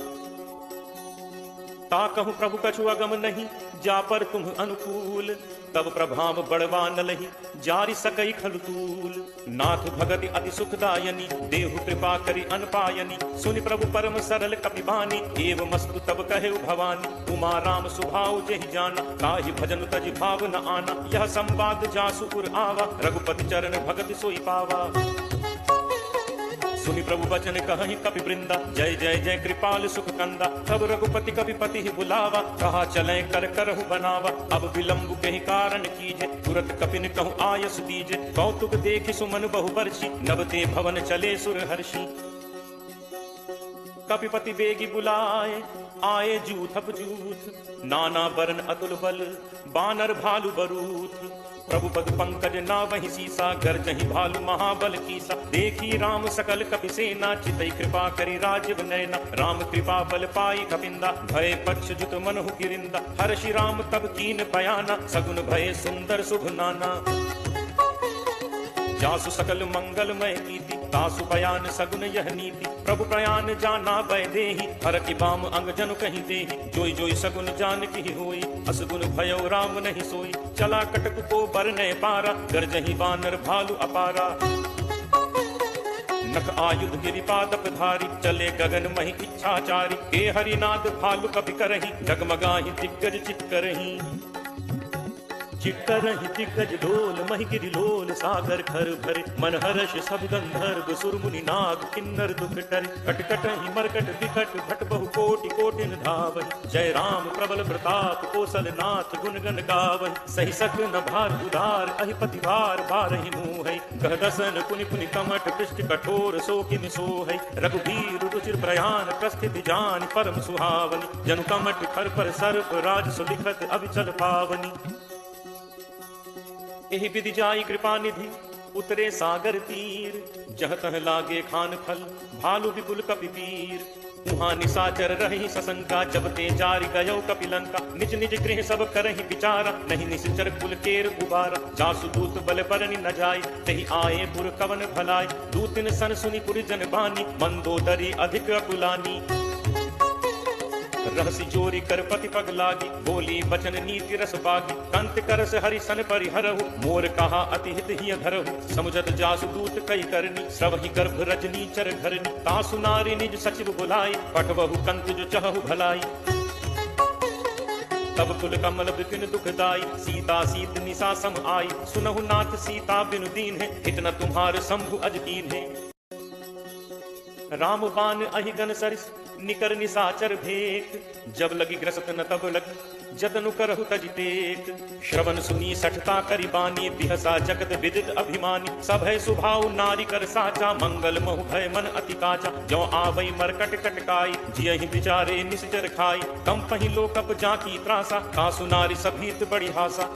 S1: ताकहु प्रभु कछु अगम नहीं, जा पर तुम अनुकूल। तब प्रभाव बड़वा न लही, जारि सकई खलु तूल। नाथ भगति अति सुखदायनी, देहु कृपा करि अनपायनी। सुनि प्रभु परम सरल कपि बानी, एव मस्तु तब कहेउ भवानी। उमा राम सुभाउ जेहि जाना, ताहि भजन तज भाव न आना। यह संवाद जासु उर आवा, रघुपति चरण भगति सोई पावा। सुनि प्रभु वचन कहहि कपि वृंदा, जय जय जय कृपाल सुख कंदा। तब रघुपति कपि पति ही बुलावा, कहा चले कर करहु बनावा। अब विलंब कहि कारण कीजे, तुरत कपिन कहु आयस दीजे। कौतुक देखि सुमन बहु बरसी, नवते भवन चले सुर हर्षि। कपिपति बेगी बुलाए, आए जूथप जूथ। नाना बरन अतुल बल, बानर भालु बरूथ। प्रभु पद पंकज नावहि सीसा, गर्जहि भालु महाबल कीसा। देखी राम सकल कपि सेना, चितई कृपा करि राजीव नैना। राम कृपा बल पाई कपिंदा, भय पक्ष जुत मनहु गिरिंदा। हर्षि राम तब कीन बयाना, सगुन भय सुंदर शुभ नाना। जासु सकल मंगलमय कीर्ति, तासु बयान सगुन यह नीति। प्रभु प्रयान जाना भय देहि, हर की बाम अंग जनु कहीं देहि। जोई जोई सगुन जान की होई, असगुन भयउ राम नहीं सोई। चला कटक को बरनय पारा, गरजहि बानर भालु अपारा। नख आयुध गिरिपादप धारी, चले गगन महि इच्छाचारी। हे हरिनाद भालु कपि करहि, डगमगाहि दिग्गज चित करहि। चिट्करहि दिग्गज डोल, महि गिरि लोल सागर खर भरे। मन हर्ष सब गंधर्व सुर मुनि नाग, किन्नर दुख टरे। कटकटहि मरकट विकट, भट बहु कोटि कोटिन धावहि। जय राम प्रबल प्रताप, कौशल नाथ गुण गण गावहि। सही सक न भार उदार, अहिपति भार बारहि मुहै। कह दसन पुनि पुनि कमठ, पृष्ठ कठोर सो किमि सोहै। रघुबीर रुचिर प्रयाण, प्रस्थिति जानि परम सुहावनि। जनु कमठ खर पर सर्प, राज सुलिखत अविचल पावनि। एहि विधि जाई कृपा निधि, उतरे सागर तीर। जह तह लागे खान फल, भालु विपुल कपि पीर। उहाँ निशाचर रहि सशंका, जब ते जारि गयो कपिलंका। निज निज गृह सब करहि विचारा, नहीं निश्चर कुल केर उबारा। जासु दूत बल बरनि न जाय, तहि आए पुर कवन भलाय। दूतिन सन सुनि पुर जन बानी, मंदोदरी अधिक अकुलानी। रहसी जोरी कर पति पग लागी, बोली बचन नीति रस बागी। कंत करस हरि सन परिहरहु, मोर कहा अति हित ही धरहु। समुझत जासु दूत कई करनी, श्रवहि गर्भ रजनी चर घरनी। तासु नारी निज सचिव बुलाई, पठवहु कंत जो चहु भलाई। तब कुल कमल विपिन दुखदाई, सीता सीत निशा सम आई। सुनहु नाथ सीता बिनु दीन है, इतना तुम्हार शंभु अज कीन है। राम बान अहिगन सरिस, निकर निशाचर भेक। जब लगी ग्रसत न तब लगी, जतनु करहु तज टेक। श्रवण सुनी सठता करि बानी, बिहसा जगत विदित अभिमानी। सभय सुभाव नारी कर साचा, मंगल महु भय मन अति काचा। जो आवई मरकट कटकाई, जियहि विचारे निश्चर खाई। कम पहि लोकप जाकी त्रासा, कासु नारी सभीत बड़ी हासा।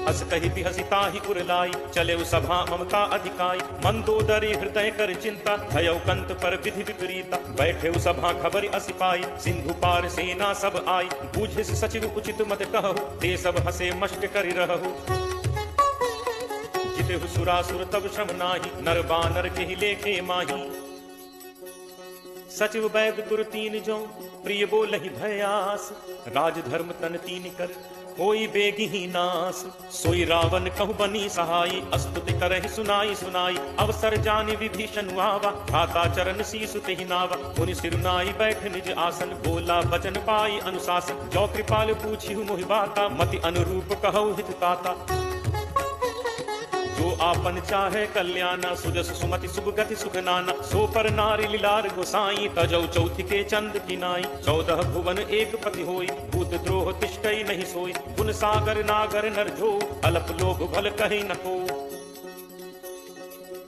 S1: अस कही बिहसिता ही उरलाई, चले सभा ममता अधिकाई। मंदोदरी हृदय कर चिंता, भयो कंत पर विधि विपरीता। बैठे सभा खबर असिपाई, सिंधु पार सेना सब आई। बूझे सचिव उचित मत कहु, ते सब हसे मष्ट करि रहु। जिते सुरासुर तब श्रम नाही, नर बानर के लेखे माही। सचिव वैद गुरु तीन जो, प्रिय बोलहि भयास। राज धर्म तन तीन कर, कोई बेगी ही नास। सोई रावण कहु बनी सहाई, अस्तुति करहि सुनाई सुनाई। अवसर जानि विभीषण आवा, खाता चरण शीसु तेहि नावा। मुनि सिरुनाई बैठ निज आसन, बोला बचन पाई अनुशासन। जो कृपाल पूछिहु मोहि बाता, मति अनुरूप कहु हित ताता। जो आपन चाहे कल्याणा, सुजस सुमति सुगति सुख नाना। सो पर नारी लीलार गोसाई, तजौ चौथि के चंद किनाई। 14 भुवन एक पति होई, भूत द्रोह तिष्ठई नहीं सोई। गुण सागर नागर नर जो, अल्प लोभ भल कहीं न को।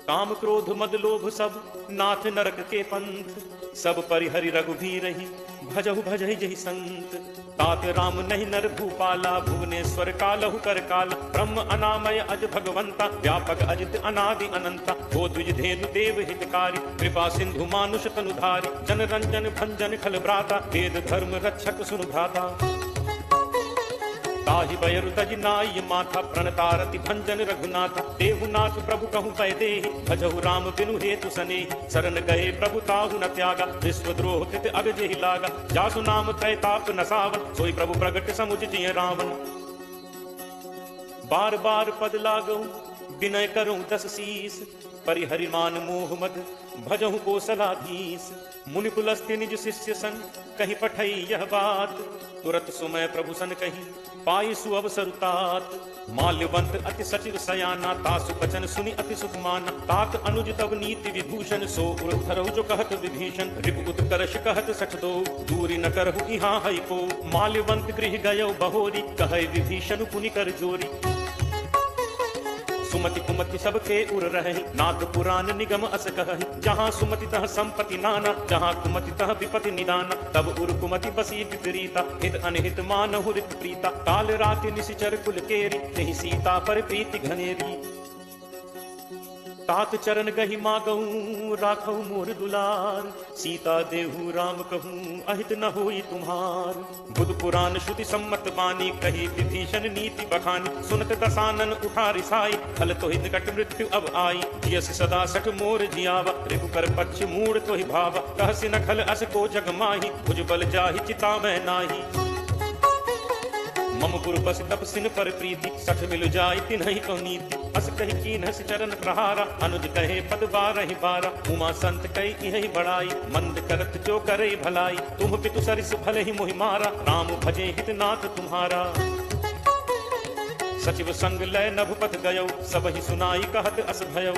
S1: काम क्रोध मद लोभ सब, नाथ नरक के पंथ। सब परिहरि रघुबीरहि, भजहु भजहि जहि संत। तात राम नहीं नर भूपाला, भुवनेश्वर कालहु कर काला। ब्रह्म अनामय अज भगवंता, व्यापक अजित अनादि अनंता। हो द्विज धेनु देव हितकारी, कृपा सिंधु मानुष तनुधारी। जन रंजन भंजन खल भ्राता, वेद धर्म रक्षक सुनु भ्राता। ताहि बयरु तज नाई माथा, प्रणतारति भंजन रघुनाथा। देहुनाथ प्रभु कहु पै देहि, भजहु राम बिनु हेतु सनेहि। शरण गए प्रभु ताहु न त्यागा, विश्वद्रोह कृत अग जेहि लागा। जासु नाम त्रैताप न सावन, सोई प्रभु प्रगट समुझ जिय रावण। बार बार पद लागऊ, विनय करूं दस शीस। परिहरि मान मोह मद, भजहु कौशलाधीश। मुनि पुलस्त्य निज शिष्य सन, कही पठई यह बात। तुरत सुमय प्रभु सन कही, पाई सुअवसर तात। माल्यवंत अति सचिव सयाना, तासु बचन सुनि अति सुख माना। तात अनुज तब नीति विभूषण, सो उर धरहु जो कहत विभीषण। रिपु उत्कर्ष कहत सठ दो, दूरी न करहु इहाँ हई को। माल्यवंत गृह गयो बहोरी, कहे विभीषण पुनि कर जोरी। सुमति कुमति सबके उर रहे, नाग पुराण निगम अस कहहि। जहाँ सुमति तह संपत्ति नाना, जहाँ कुमति तह विपति निदाना। तब उर कुमति बसी विपरीता, हित अनहित मानहु रित प्रीता। काल राति निशिचर कुल केरी, तेहि सीता पर प्रीति घनेरी। तात चरण गहि मागऊं, राखऊ मोर दुलार। सीता देहु राम कहूं, अहित न होई तुम्हार। बुध पुराण श्रुति सम्मत बानी, कही विभीषण नीति बखानी। सुनत दसानन उठा रिसाई, फल तोहि निकट मृत्यु अब आई। जियस सदा सठ मोर जियावा, रिपु कर पक्ष मूढ़ तोहि भावा। कहसि न खल अस को जग माही, भुज बल जाहि चिता मैं नाही। मम गुरु बस तब सिन पर प्रीति, सठ मिल जाय तिन्हि को नीति। अस कही कीन्हस चरण प्रहारा, अनुज कहे पद बारहि बारा। उमा संत कही इहि बड़ाई, मंद करत जो करे भलाई। तुम पितु सरिस भले ही मोहि मारा, राम भजे हित नाथ तुम्हारा। सचिव संग लय नभपथ गयो, सबहि सुनाई कहत अस भयो।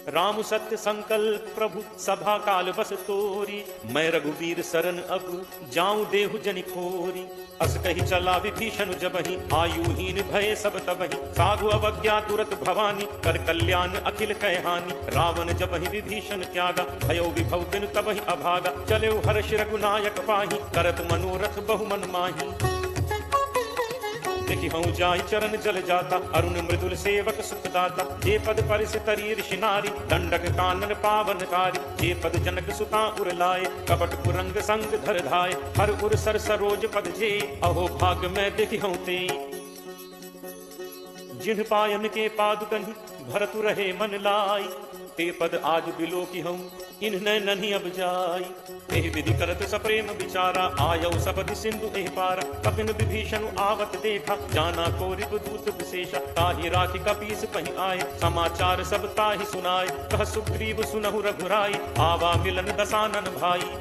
S1: राम सत्य संकल्प प्रभु, सभा काल बस तोरी। मैं रघुवीर शरण अब, जाऊं देहु जनि खोरी। अस कही चला विभीषण जबहि, आयुहीन भय सब तबहि। साधु अवज्ञा तुरत भवानी, कर कल्याण अखिल कह हानि। रावण जबहि विभीषण त्यागा, भयो विभव बिनु तबहि अभागा। चले हर्ष रघुनायक पाही, करत मनोरथ बहु मन माही। देखि हूँ जाय चरण जल जाता, अरुण मृदुल सेवक सुखदाता। जे पद परिस तरी ऋषि नारी, दंडक कानन पावनकारी। जे पद जनक सुता उर लाए, कपट कुरंग संग धर धाय। हर उर सर सरोज पद जे, अहो भाग्य मैं देखि हूँ ते। जिन पायन के पादुकनि, भरतु रहे मन लाई। ते पद आज बिलो की हूँ, इन्ह नन्ही अब जाई। एहि विधि करत सप्रेम विचारा, आयौ सपति सिंधु एहि पारा। कपिन विभीषण आवत देखा, जाना को रिपुदूत विशेषा। ताहि राखि कपीस पहि आए, समाचार सब ताहि सुनाए। कह सुग्रीव सुनहु रघुराई, आवा मिलन दसानन भाई।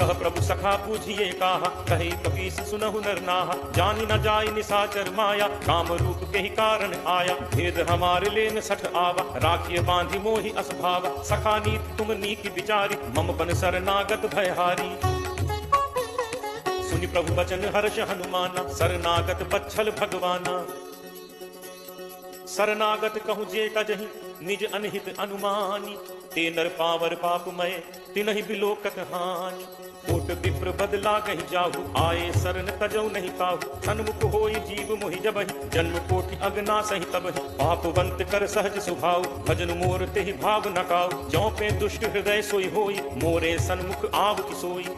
S1: कह प्रभु सखा पूछिए काहा, कहे कपीस सुनहु नर नाहा। जानि न जाय निशाचर माया, काम रूप के ही कारण आया। भेद हमारे लेन सठ आवा, राखिय बांधि मोहि असभावा। सखा नीति तुम नीति विचारी, मम बन शरणागत भयहारी। सुनि प्रभु बचन हर्ष हनुमाना, शरणागत बच्छल भगवाना। शरणागत कहूँ जे कजहि, निज अनहित अनुमानी। ते नर पावर पापमय, तिनहि बिलोकत हानि। कोट विप्र बदला गही जाहु, आए सरन तजौ नहीं काहु। सन्मुख होई जीव मोहि जबहि, जन्म कोटि अगना सहि तबहि। पापवंत कर सहज स्वभाव, भजन मोर तेहि भाव न काऊ। ज्यों पे दुष्ट हृदय सोई होई, मोरे सन्मुख आव कि सोई।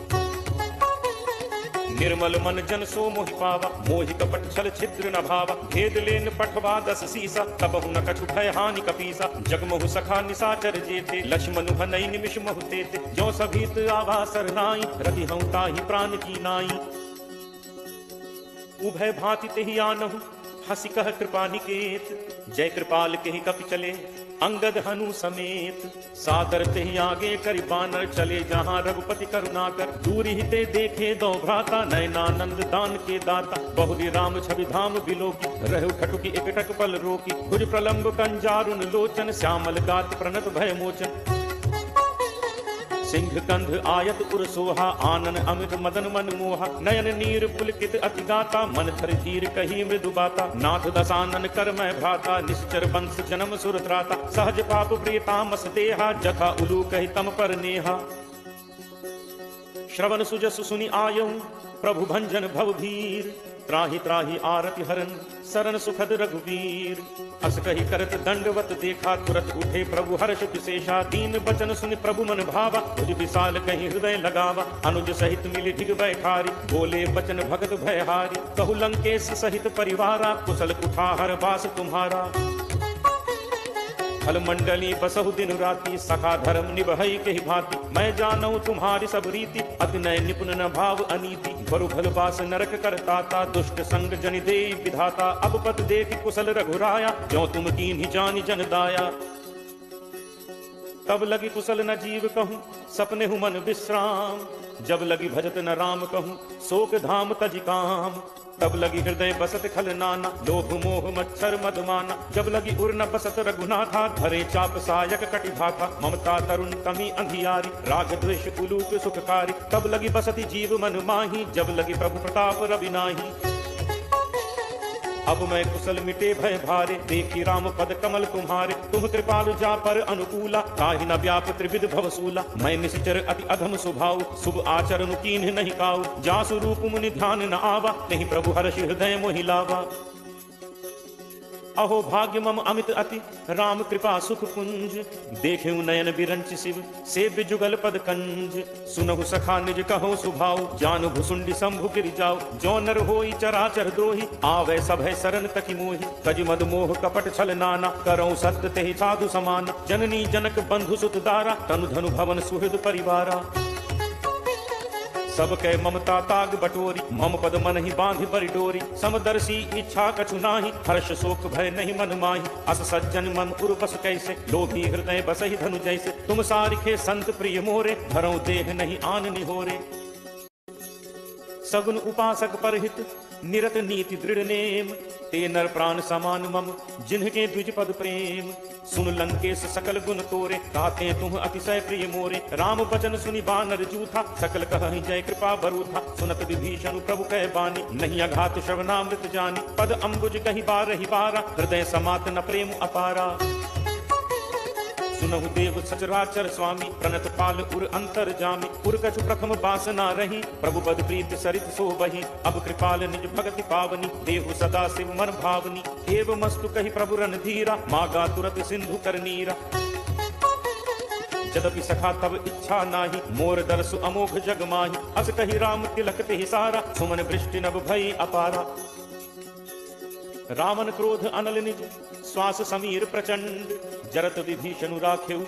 S1: निर्मल मन जन सो मोहि पावा, मोहि कपट छल छिद्र न भावा। भेद लेन पठवा 10 सीसा, तबहु न कछु भय हानि कपीसा। जगमहु सखा निसाचर जेते, लक्ष्मण हनई निमिष महु तेते। ज्यों सभीत आवा सरनाई, रति हऊँ ताहि प्राण की नाई। उभय भांति तेहि आनहु, हंसी कह कृपा निकेत। जय कृपाल केहि कपि चले, अंगद हनु समेत। सादर तेहि आगे करि बानर चले, जहाँ रघुपति करुणाकर। दूरि हिते देखे दो भ्राता, नयनानंद दान के दाता। बहुरी राम छवि धाम बिलोकी, रहु ठठुकी एकटक पल रोकी। भुज प्रलंब कंजारुन लोचन, श्यामल गात प्रणत भय मोचन। सिंह कंध आयत उर सोहा, आनन अमित मदन मन मोहा। नयन नीर पुलकित अति गाता, मन धर धीर कही मृदु बाता। नाथ दसानन कर मैं भ्राता, निश्चर वंश जन्म सुर त्राता। सहज पाप प्रिय तामस देहा, जथा उलू कहि तम पर नेहा। श्रवण सुजस सुनि आयऊ, प्रभु भंजन भव भीर। त्राहि त्राहि आरति हरन, सरन सुखद रघुवीर। अस कहि करत दंडवत देखा, तुरत उठे प्रभु हर्ष विशेषा। दीन बचन सुनि प्रभु मन भावा, तुझ विशाल कहीं हृदय लगावा। अनुज सहित मिली ढिग बैठारी, बोले बचन भगत भयहारी। कहु लंकेश सहित परिवारा, कुशल कुठार बास तुम्हारा। फल मंडली बसहु दिन राति, सखा धर्म निभई केहि भांति। मैं जानऊ तुम्हारी सब रीति, अति नय निपुण न भाव अनीति। बरु भल बास नरक करताता, दुष्ट संग जनि देई विधाता। अब पत देखि कुशल रघुराया, ज्यों तुम कीन्हि जानि जन दाया। तब लगी कुशल न जीव कहूँ, सपने हूँ मन विश्राम। जब लगी भजत न राम कहूँ, शोक धाम तज काम। तब लगी हृदय बसत खल नाना, लोभ मोह मच्छर मधुमाना। जब लगी उर न बसत रघुनाथा, धरे चाप सायक कटि भाथा। ममता तरुण तमी अंधियारी, राग द्वेष उलूक सुखकारी। तब लगी बसती जीव मन माही, जब लगी प्रभु प्रताप रवि नाही। अब मैं कुशल मिटे भय भारे, देखी राम पद कमल तुम्हारे। तुम कृपालु जा पर अनुकूला, ताहि न व्याप त्रिविध भवसूला। मैं निश्चर अति अधम स्वभाव, शुभ आचरण कीन्ह नहीं काऊ। जासु रूप मुनि ध्यान न आवा, नहीं प्रभु हर्ष हृदय मोहि लावा। अहो भाग्य मम अमित अति, राम कृपा सुख पुंज। देखेऊ नयन बिरंच शिव, सेव्य जुगल पद कंज। सुनहु सखा निज कहो सुभाव, जानु भुसुंडी शंभु गिर जाओ। जो नर होई चराचर द्रोही, आवे सभय सरन तकी मोहि। कज मद मोह कपट छल नाना, करऊं सत्य तेहि साधु समान। जननी जनक बंधु सुत दारा, तनु धनु भवन सुहृद परिवारा। सब कै ममता ताग बटोरी, मम पद मन ही बांधि बरि डोरी। समदर्शी इच्छा कछु नाही, हर्ष शोक भय नहीं मन माही। अस सज्जन मन उर बस कैसे, लोभी हृदय बसहि धनु जैसे। तुम सारिखे संत प्रिय मोरे, धरऊं देह नहीं आन निहोरे। सगुन उपासक परहित, निरत नीति दृढ़ नेम। ते नर प्राण समान मम, जिन्हके द्विज पद प्रेम। सुन लंकेश सकल गुण तोरे, गाते तुम अतिशय प्रिय मोरे। राम वचन सुनि बानर जूथा, सकल कहहि जय कृपा बरूथा। सुनत विभीषण प्रभु कह बानी, नहीं अघात श्रवणामृत जानी। पद अम्बुज कहि बारहि बारा, हृदय समात न प्रेम अपारा। सुनहु देव सचराचर स्वामी, प्रणत पाल उर अंतर जामी। उर कछु प्रथम बासना रही, प्रभु पद प्रीत सरित सो बही। अब कृपाल निज भगति पावनी, देहु सदा शिव मन भावनी। एव मस्तु कहि प्रभु रणधीरा, मागा तुरत सिंधु कर नीरा। जदपि सखा तब इच्छा नाही, मोर दरसु अमोघ जग माही। अस कहि राम तिलक तेहि सारा, सुमन वृष्टि नभ भई अपारा। रावण क्रोध अनल निज, श्वास समीर प्रचंड। जरत विभीषण राखेऊ,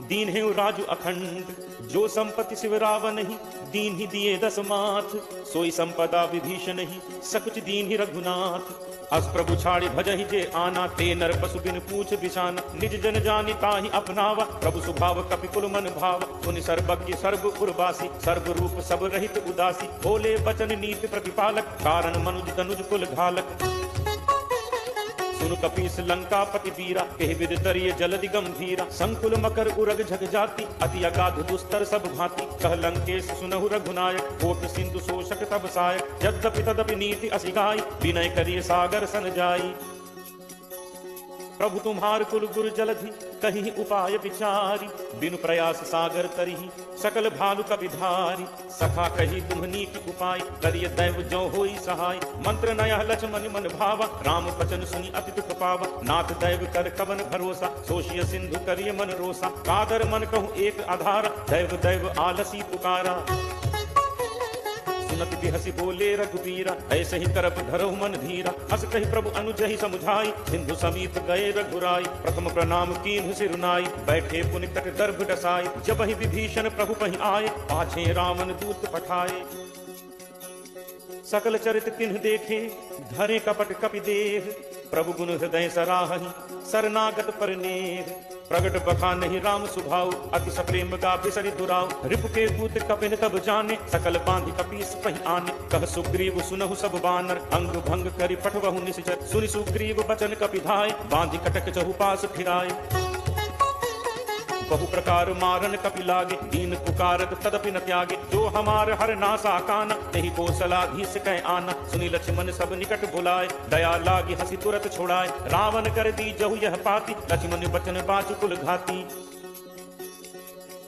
S1: दीन हेउ राजु अखंड। जो संपत्ति शिव रावण ही, दीन ही दिए 10 माथ। सोई संपदा विभीषण ही, सकुच दीन ही रघुनाथ। अस प्रभु छाड़ी भजहि जे आना, ते नर पशु बिन पूछ बिछाना। निज जन जानि ताहि अपनावा, प्रभु स्वभाव कपिकुल मन भाव। सुनि सर्वज्ञ सर्व उर्वासी, सर्व रूप सब रहित उदासी। बोले वचन नीति प्रतिपालक, कारण मनुज तनुज कुल घालक। सुन कपीस लंकापति वीरा, केहि विद तरिय जलधि गंभीरा। संकुल मकर उरग झग जाति, अति अगाध दुस्तर सब भांति। कह लंकेश सुनहु रघुनायक, कोट सिंधु शोषक तब सायक। यद्यपि तदपि नीति असि गाई, विनय करिय सागर सन जाई। प्रभु तुम्हार कुल गुर जलधि, कहीं उपाय विचारी, बिनु प्रयास सागर तरिहि, सकल भालु कपिधारी। सखा कही तुम्हनी की उपाय, करिय दैव जो होई सहाय। मंत्र नया लक्ष्मण मन भावा, राम बचन सुनी अति दुख पावा। नाथ दैव कर कवन भरोसा, सोशिय सिंधु करिय मन रोसा। कादर मन कहूँ एक आधारा, दैव दैव आलसी पुकारा। सुनत बिहसी बोले रघुबीरा, ऐसे ही करप धरहु मन धीरा। अस कही प्रभु अनुज ही समुझाई, सिंधु समीप गए रघुराई। प्रथम प्रणाम कीन्हु सिर नाई, बैठे पुनि तट गर्भ डसाई। जब ही विभीषण प्रभु पहि आए, पाछे रावण दूत पठाए। सकल चरित तिन्ह देखे, धरे कपट कपि देह। प्रभु गुण हृदय सराहहि, शरणागत पर नेह। प्रगट बखानहि राम सुभाऊ, अति सप्रेम गाभि सरि दुराऊ। रिपु के दूत कपिन तब जाने, सकल बांधि कपीस पहि आने। कह सुग्रीव सुनहु सब बानर, अंग भंग करि पठवहु निश्चर। सुनि सुग्रीव बचन कपिधाय, बांधि कटक चहुपास फिराए। बहु प्रकार मारन कपि लागे, दीन पुकारत तदपि न त्यागे। जो हमार हर नासा काना, तेहि कौशलाधीश कह आना। सुनि लक्ष्मण सब निकट बुलाए, दया लागी हंसी तुरत छुड़ाए। रावण कर दी जहु यह पाती, लक्ष्मण बचन बाजु कुल घाती।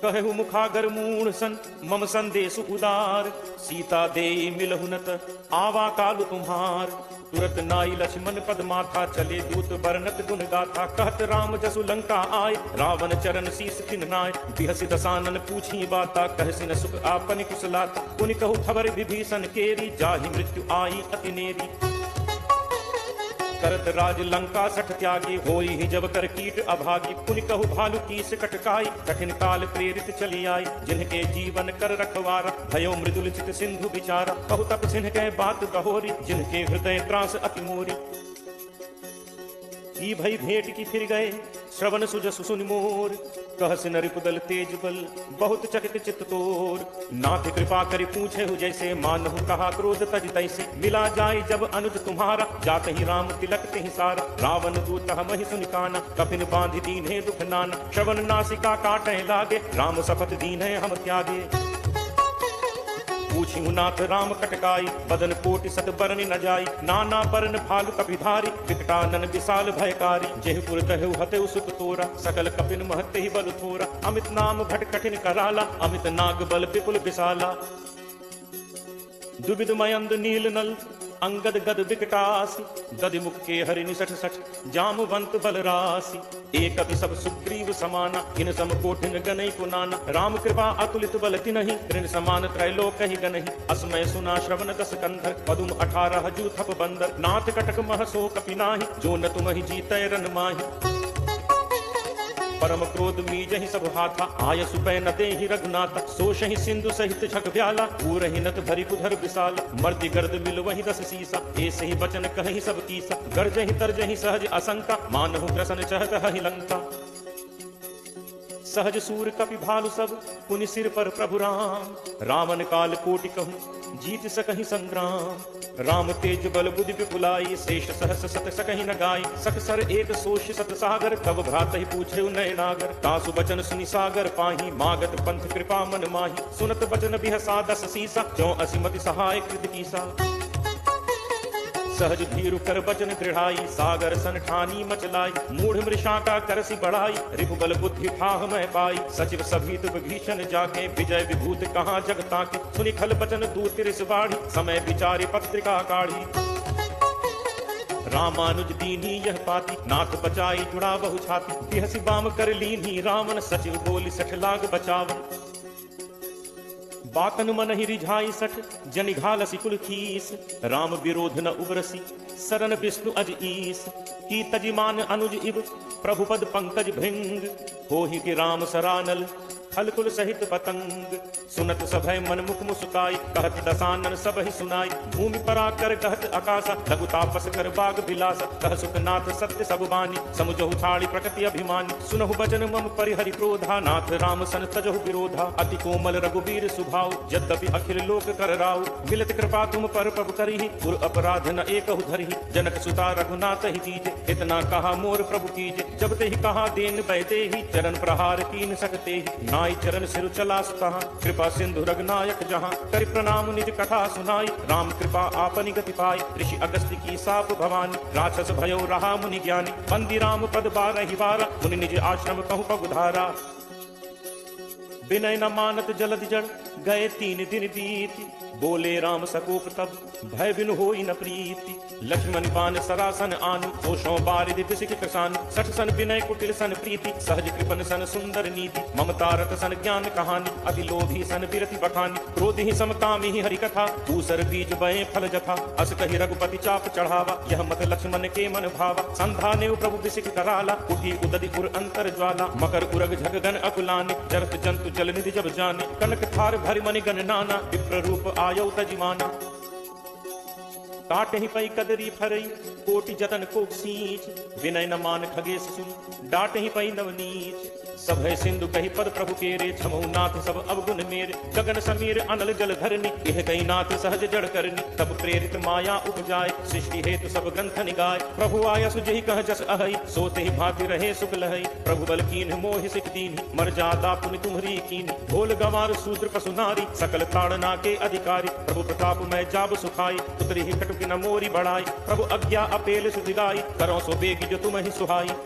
S1: कहु मुखागर मूढ़ सन, मम संदेश उदार। सीता देई मिलहु नत, आवा कालु तुम्हार। तुरत नाई लक्ष्मण पद माथा, चले दूत बरनत गुण गाथा। कहत राम जसु लंका आए, रावण चरण शीस खिन नाय। बिहसि दसानन पूछी बाता, कहसि न सुख आपन कुशलाता। पुनि कहु खबर विभीषण केरी, जाहि मृत्यु आई अति नेरी। करत राज लंका सठ त्यागी, होई ही जब कर कीट अभागी। पुनि कहु भालु कीस कटकाई, कठिन काल प्रेरित चली आई। जिनके जीवन कर रखवारा, भयो मृदुल चित सिंधु विचारा। कहु तप सिंह के बात बहोरी, जिनके हृदय त्रास अति मोरी। की भई भेंट की फिर गए, श्रवण सुजसु सुनि मोर। कहस नरिपुदल तेज बल, बहुत चकित चित्त तोर। नाथ कृपा करि पूछे हु जैसे, मानहु कहा क्रोध तज तैसे। मिला जाय जब अनुज तुम्हारा, जात ही राम तिलक तेहि सारा। रावण दूत हमहि सुनि काना, कपिन बांधि दीन्हे दुख नाना। श्रवण नासिका काटै लागे, राम शपथ दीन्हे हम त्यागे। पूछिहु नाथ राम कटकाई, बदन कोटि सत बरनि न जाई। नाना बरन भालु कपिधारी, विकटानन विशाल भयकारी। जेहु पुर तहेउ हतेउ सुत तोरा, सकल कपिन महते ही बल थोरा। अमित नाम भट कठिन कराला, अमित नाग बल विपुल विशाला। दुविध मयंद नील नल, अंगद गद विकटासी। गद मुख के हरि निसठ सठ, जामवंत बल राशि। एक अति सब सुग्रीव समाना, इन सम कोटिन गनई पुनाना। राम कृपा अतुलित बल तिनहि, ऋण समान त्रैलोक ही गनहि। असमय सुना श्रवण दस कंधर, पदुम 18 जूथप बंदर। नाथ कटक मह सो कपि नाहि, जो न तुमहि जीतै रन माहि। परम क्रोध मीजहि सब हाथा, आय सुपै न देहि रघुनाथा। सोषहि सिंधु सहित झग भ्याला, पूरहि नत भरि कुधर विशाल। मर्दि गर्द मिल वहि 10 सीसा, ऐसे ही बचन कहि सब कीसा। गर्जहि तर्जहि सहज असंका, मानहु ग्रसन चहत हहि लंका। सहज सूर कपि भालु सब, पुनि सिर पर प्रभु राम। रावण काल कोटि कहूँ, जीत सकहि संग्राम। राम तेज बल बुद्धि विपुलाई, शेष सहस सत सकहि न गाई। सख सर एक सोष सत सागर, तब भ्रात ही पूछे नय नागर। तासु बचन सुनि सागर पाही, मागत पंथ कृपा मन माही। सुनत बचन बिहसा 10 सीसा, जो असिमति सहाय कृत कीसा। सहज धीरु कर बचन दृढ़ाई, सागर सन ठानी मचलाई। मूढ़ मृषा का करसी बढ़ाई, रिपुबल बुद्धि ठाह मैं पाई। सचिव सभीत विभीषण जाके, विजय विभूत कहाँ जगता के। सुनि खल बचन दूत रिस बाढ़ी, समय विचारी पत्रिका काढ़ी। रामानुज दीनी यह पाती, नाथ बचाई जुड़ा बहु छाती। बिहसी बाम कर लीनी रावण, सचिव बोली 60 लाग बचावन। बातन मन ही रिझाई 60, जनि घालसी कुल खीस। राम विरोध न उबरसी, सरन विष्णु अज ईस। की तजिमान अनुज इब, प्रभु पद पंकज भृंग। होहि कि राम सरानल, खल कुल सहित पतंग। सुनत सभय मन मुख मुस्काई, कहत दसानन सब ही सुनाई। भूमि पराकर कहत आकाशा, लघु तापस कर बाग बिलासा। कह सुखनाथ सत्य सब बानी, समुझहु छाड़ी प्रकृति अभिमानी। सुनहु बचन मम परिहरि क्रोधा, नाथ राम सन तजहु विरोधा। अति कोमल रघुबीर सुभाव, यद्यपि अखिल लोक कर राव। मिलत कृपा तुम पर प्रभु करिहि, पुर अपराध न एकहु धरिहि। जनक सुता रघुनाथ ही दीजे, इतना कहा मोर प्रभु कीजे। जब ते ही कहा देन बैते ही, चरण प्रहार कीन सकते ही। नाई चरण सिर चला सुतहाँ, कृपा सिंधु रघुनायक जहाँ, कर प्रणाम निज कथा सुनाई, राम कृपा आपनि गति पाई, ऋषि अगस्त्य की साप भवानी, राक्षस भयो रहा मुनि ज्ञानी, बंदी राम पद बारहि बारा, मुनि निज आश्रम कहु पगुधारा। विनय न मानत जलधि जड़, गए 3 दिन बीती, बोले राम सकोप तब, भय बिनु होई न प्रीति, लक्ष्मण बाण सरासन आन, दोषों बारिधि बिसिक कृसान, सठ सन विनय कुटिल सन प्रीति, सहज कृपन सन सुंदर नीति, ममता रत सन ज्ञान कहानी, अति लोभी सन बिरति बखानी, क्रोध ही समकामी ही हरि कथा, दूसर बीज बए फल जथा, अस कहि रघुपति चाप चढ़ावा, यह मत लक्ष्मण के मन भावा, संधाने प्रभु बिसिक कराला, उठी उदधि उर अंतर ज्वाला, मकर उरग झगगन अकुलाने, जरत जंतु जल निधि जब जाने, कनक थार भरि मनि गण नाना, विप्र रूप आयो तजिमाना, काट ही पई कदरी फरई, कोटि जतन को सींच, विनय न मान खगेश सुन, डाट ही पई नवनीच, सब है सिंधु कही पद प्रभु केरे, छमऊ नाथ सब अवगुण मेरे, गगन समीर अनल जल धरनी, यह कही नाथ सहज जड़ करनी, तब प्रेरित माया उपजाए, सृष्टि हेतु सब ग्रंथ निगाय, प्रभु आया सुजहि कह जस अहई, सोते ही भांति रहे सुख लहई, प्रभु बल कीन मोहि सिख दीन, मर जादा पुनि तुम्हरी कीन, ढोल गवार शूद्र पशु नारी, सकल ताड़ना के अधिकारी, प्रभु प्रताप मैं जाब सुखाई, उतरी ही कटुक न मोरी बढ़ाई, प्रभु अज्ञा अपेल सुधिगाई, करो सो बेगी जो तुम ही सुहाई,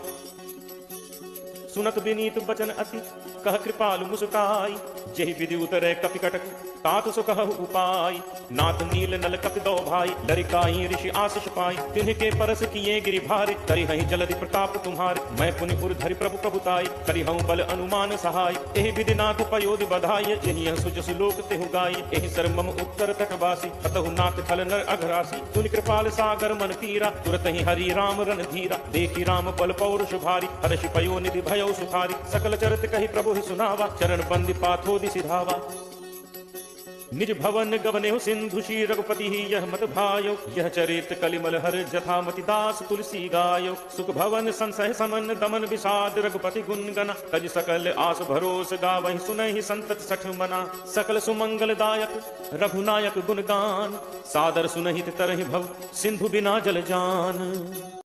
S1: सुनत विनीत बचन अति, कह कृपालु मुस्काई, जेहि विधि उतरे कपि कटक, तात सो कहु उपाय, नाथ नील नल कपि दो भाई, लरिकाई ऋषि आशीष पाई, तिन्ह परस किए गिरि भारे, करिहहि जलधि प्रताप तुम्हारे, मैं पुनि उर धरि प्रभु प्रभुताई, करिहउँ बल अनुमान सहाय, एहि विधि नाथ पयोधि बधाई, यही सुजसु लोक तेहु गाई, एहि सर मम उत्तर तटवासी, अतहु नाथ खल नर अघरासी, तुनि कृपाल सागर मन तीरा, तुरत ही हरि राम रन धीरा, देखी राम बल पौरुष भारी, हर्षि पयो निधि भयो सुखारी, सकल चरित कहि प्रभु ही सुनावा, चरण बंदी पाथोदि सिधावा, निज भवन गवनेहु सिंधु श्री रघुपति ही यह मत भायो, यह चरित कलिमल हर जथामति दास तुलसी गायो, सुख भवन संसह समन दमन विषाद रघुपति गुण गना, तज सकल आस भरोस गावहि सुनहि संतत सठ मना, सकल सुमंगल दायक रघुनायक गुण गान, सादर सुनहि तरहि भव सिंधु बिना जल जान।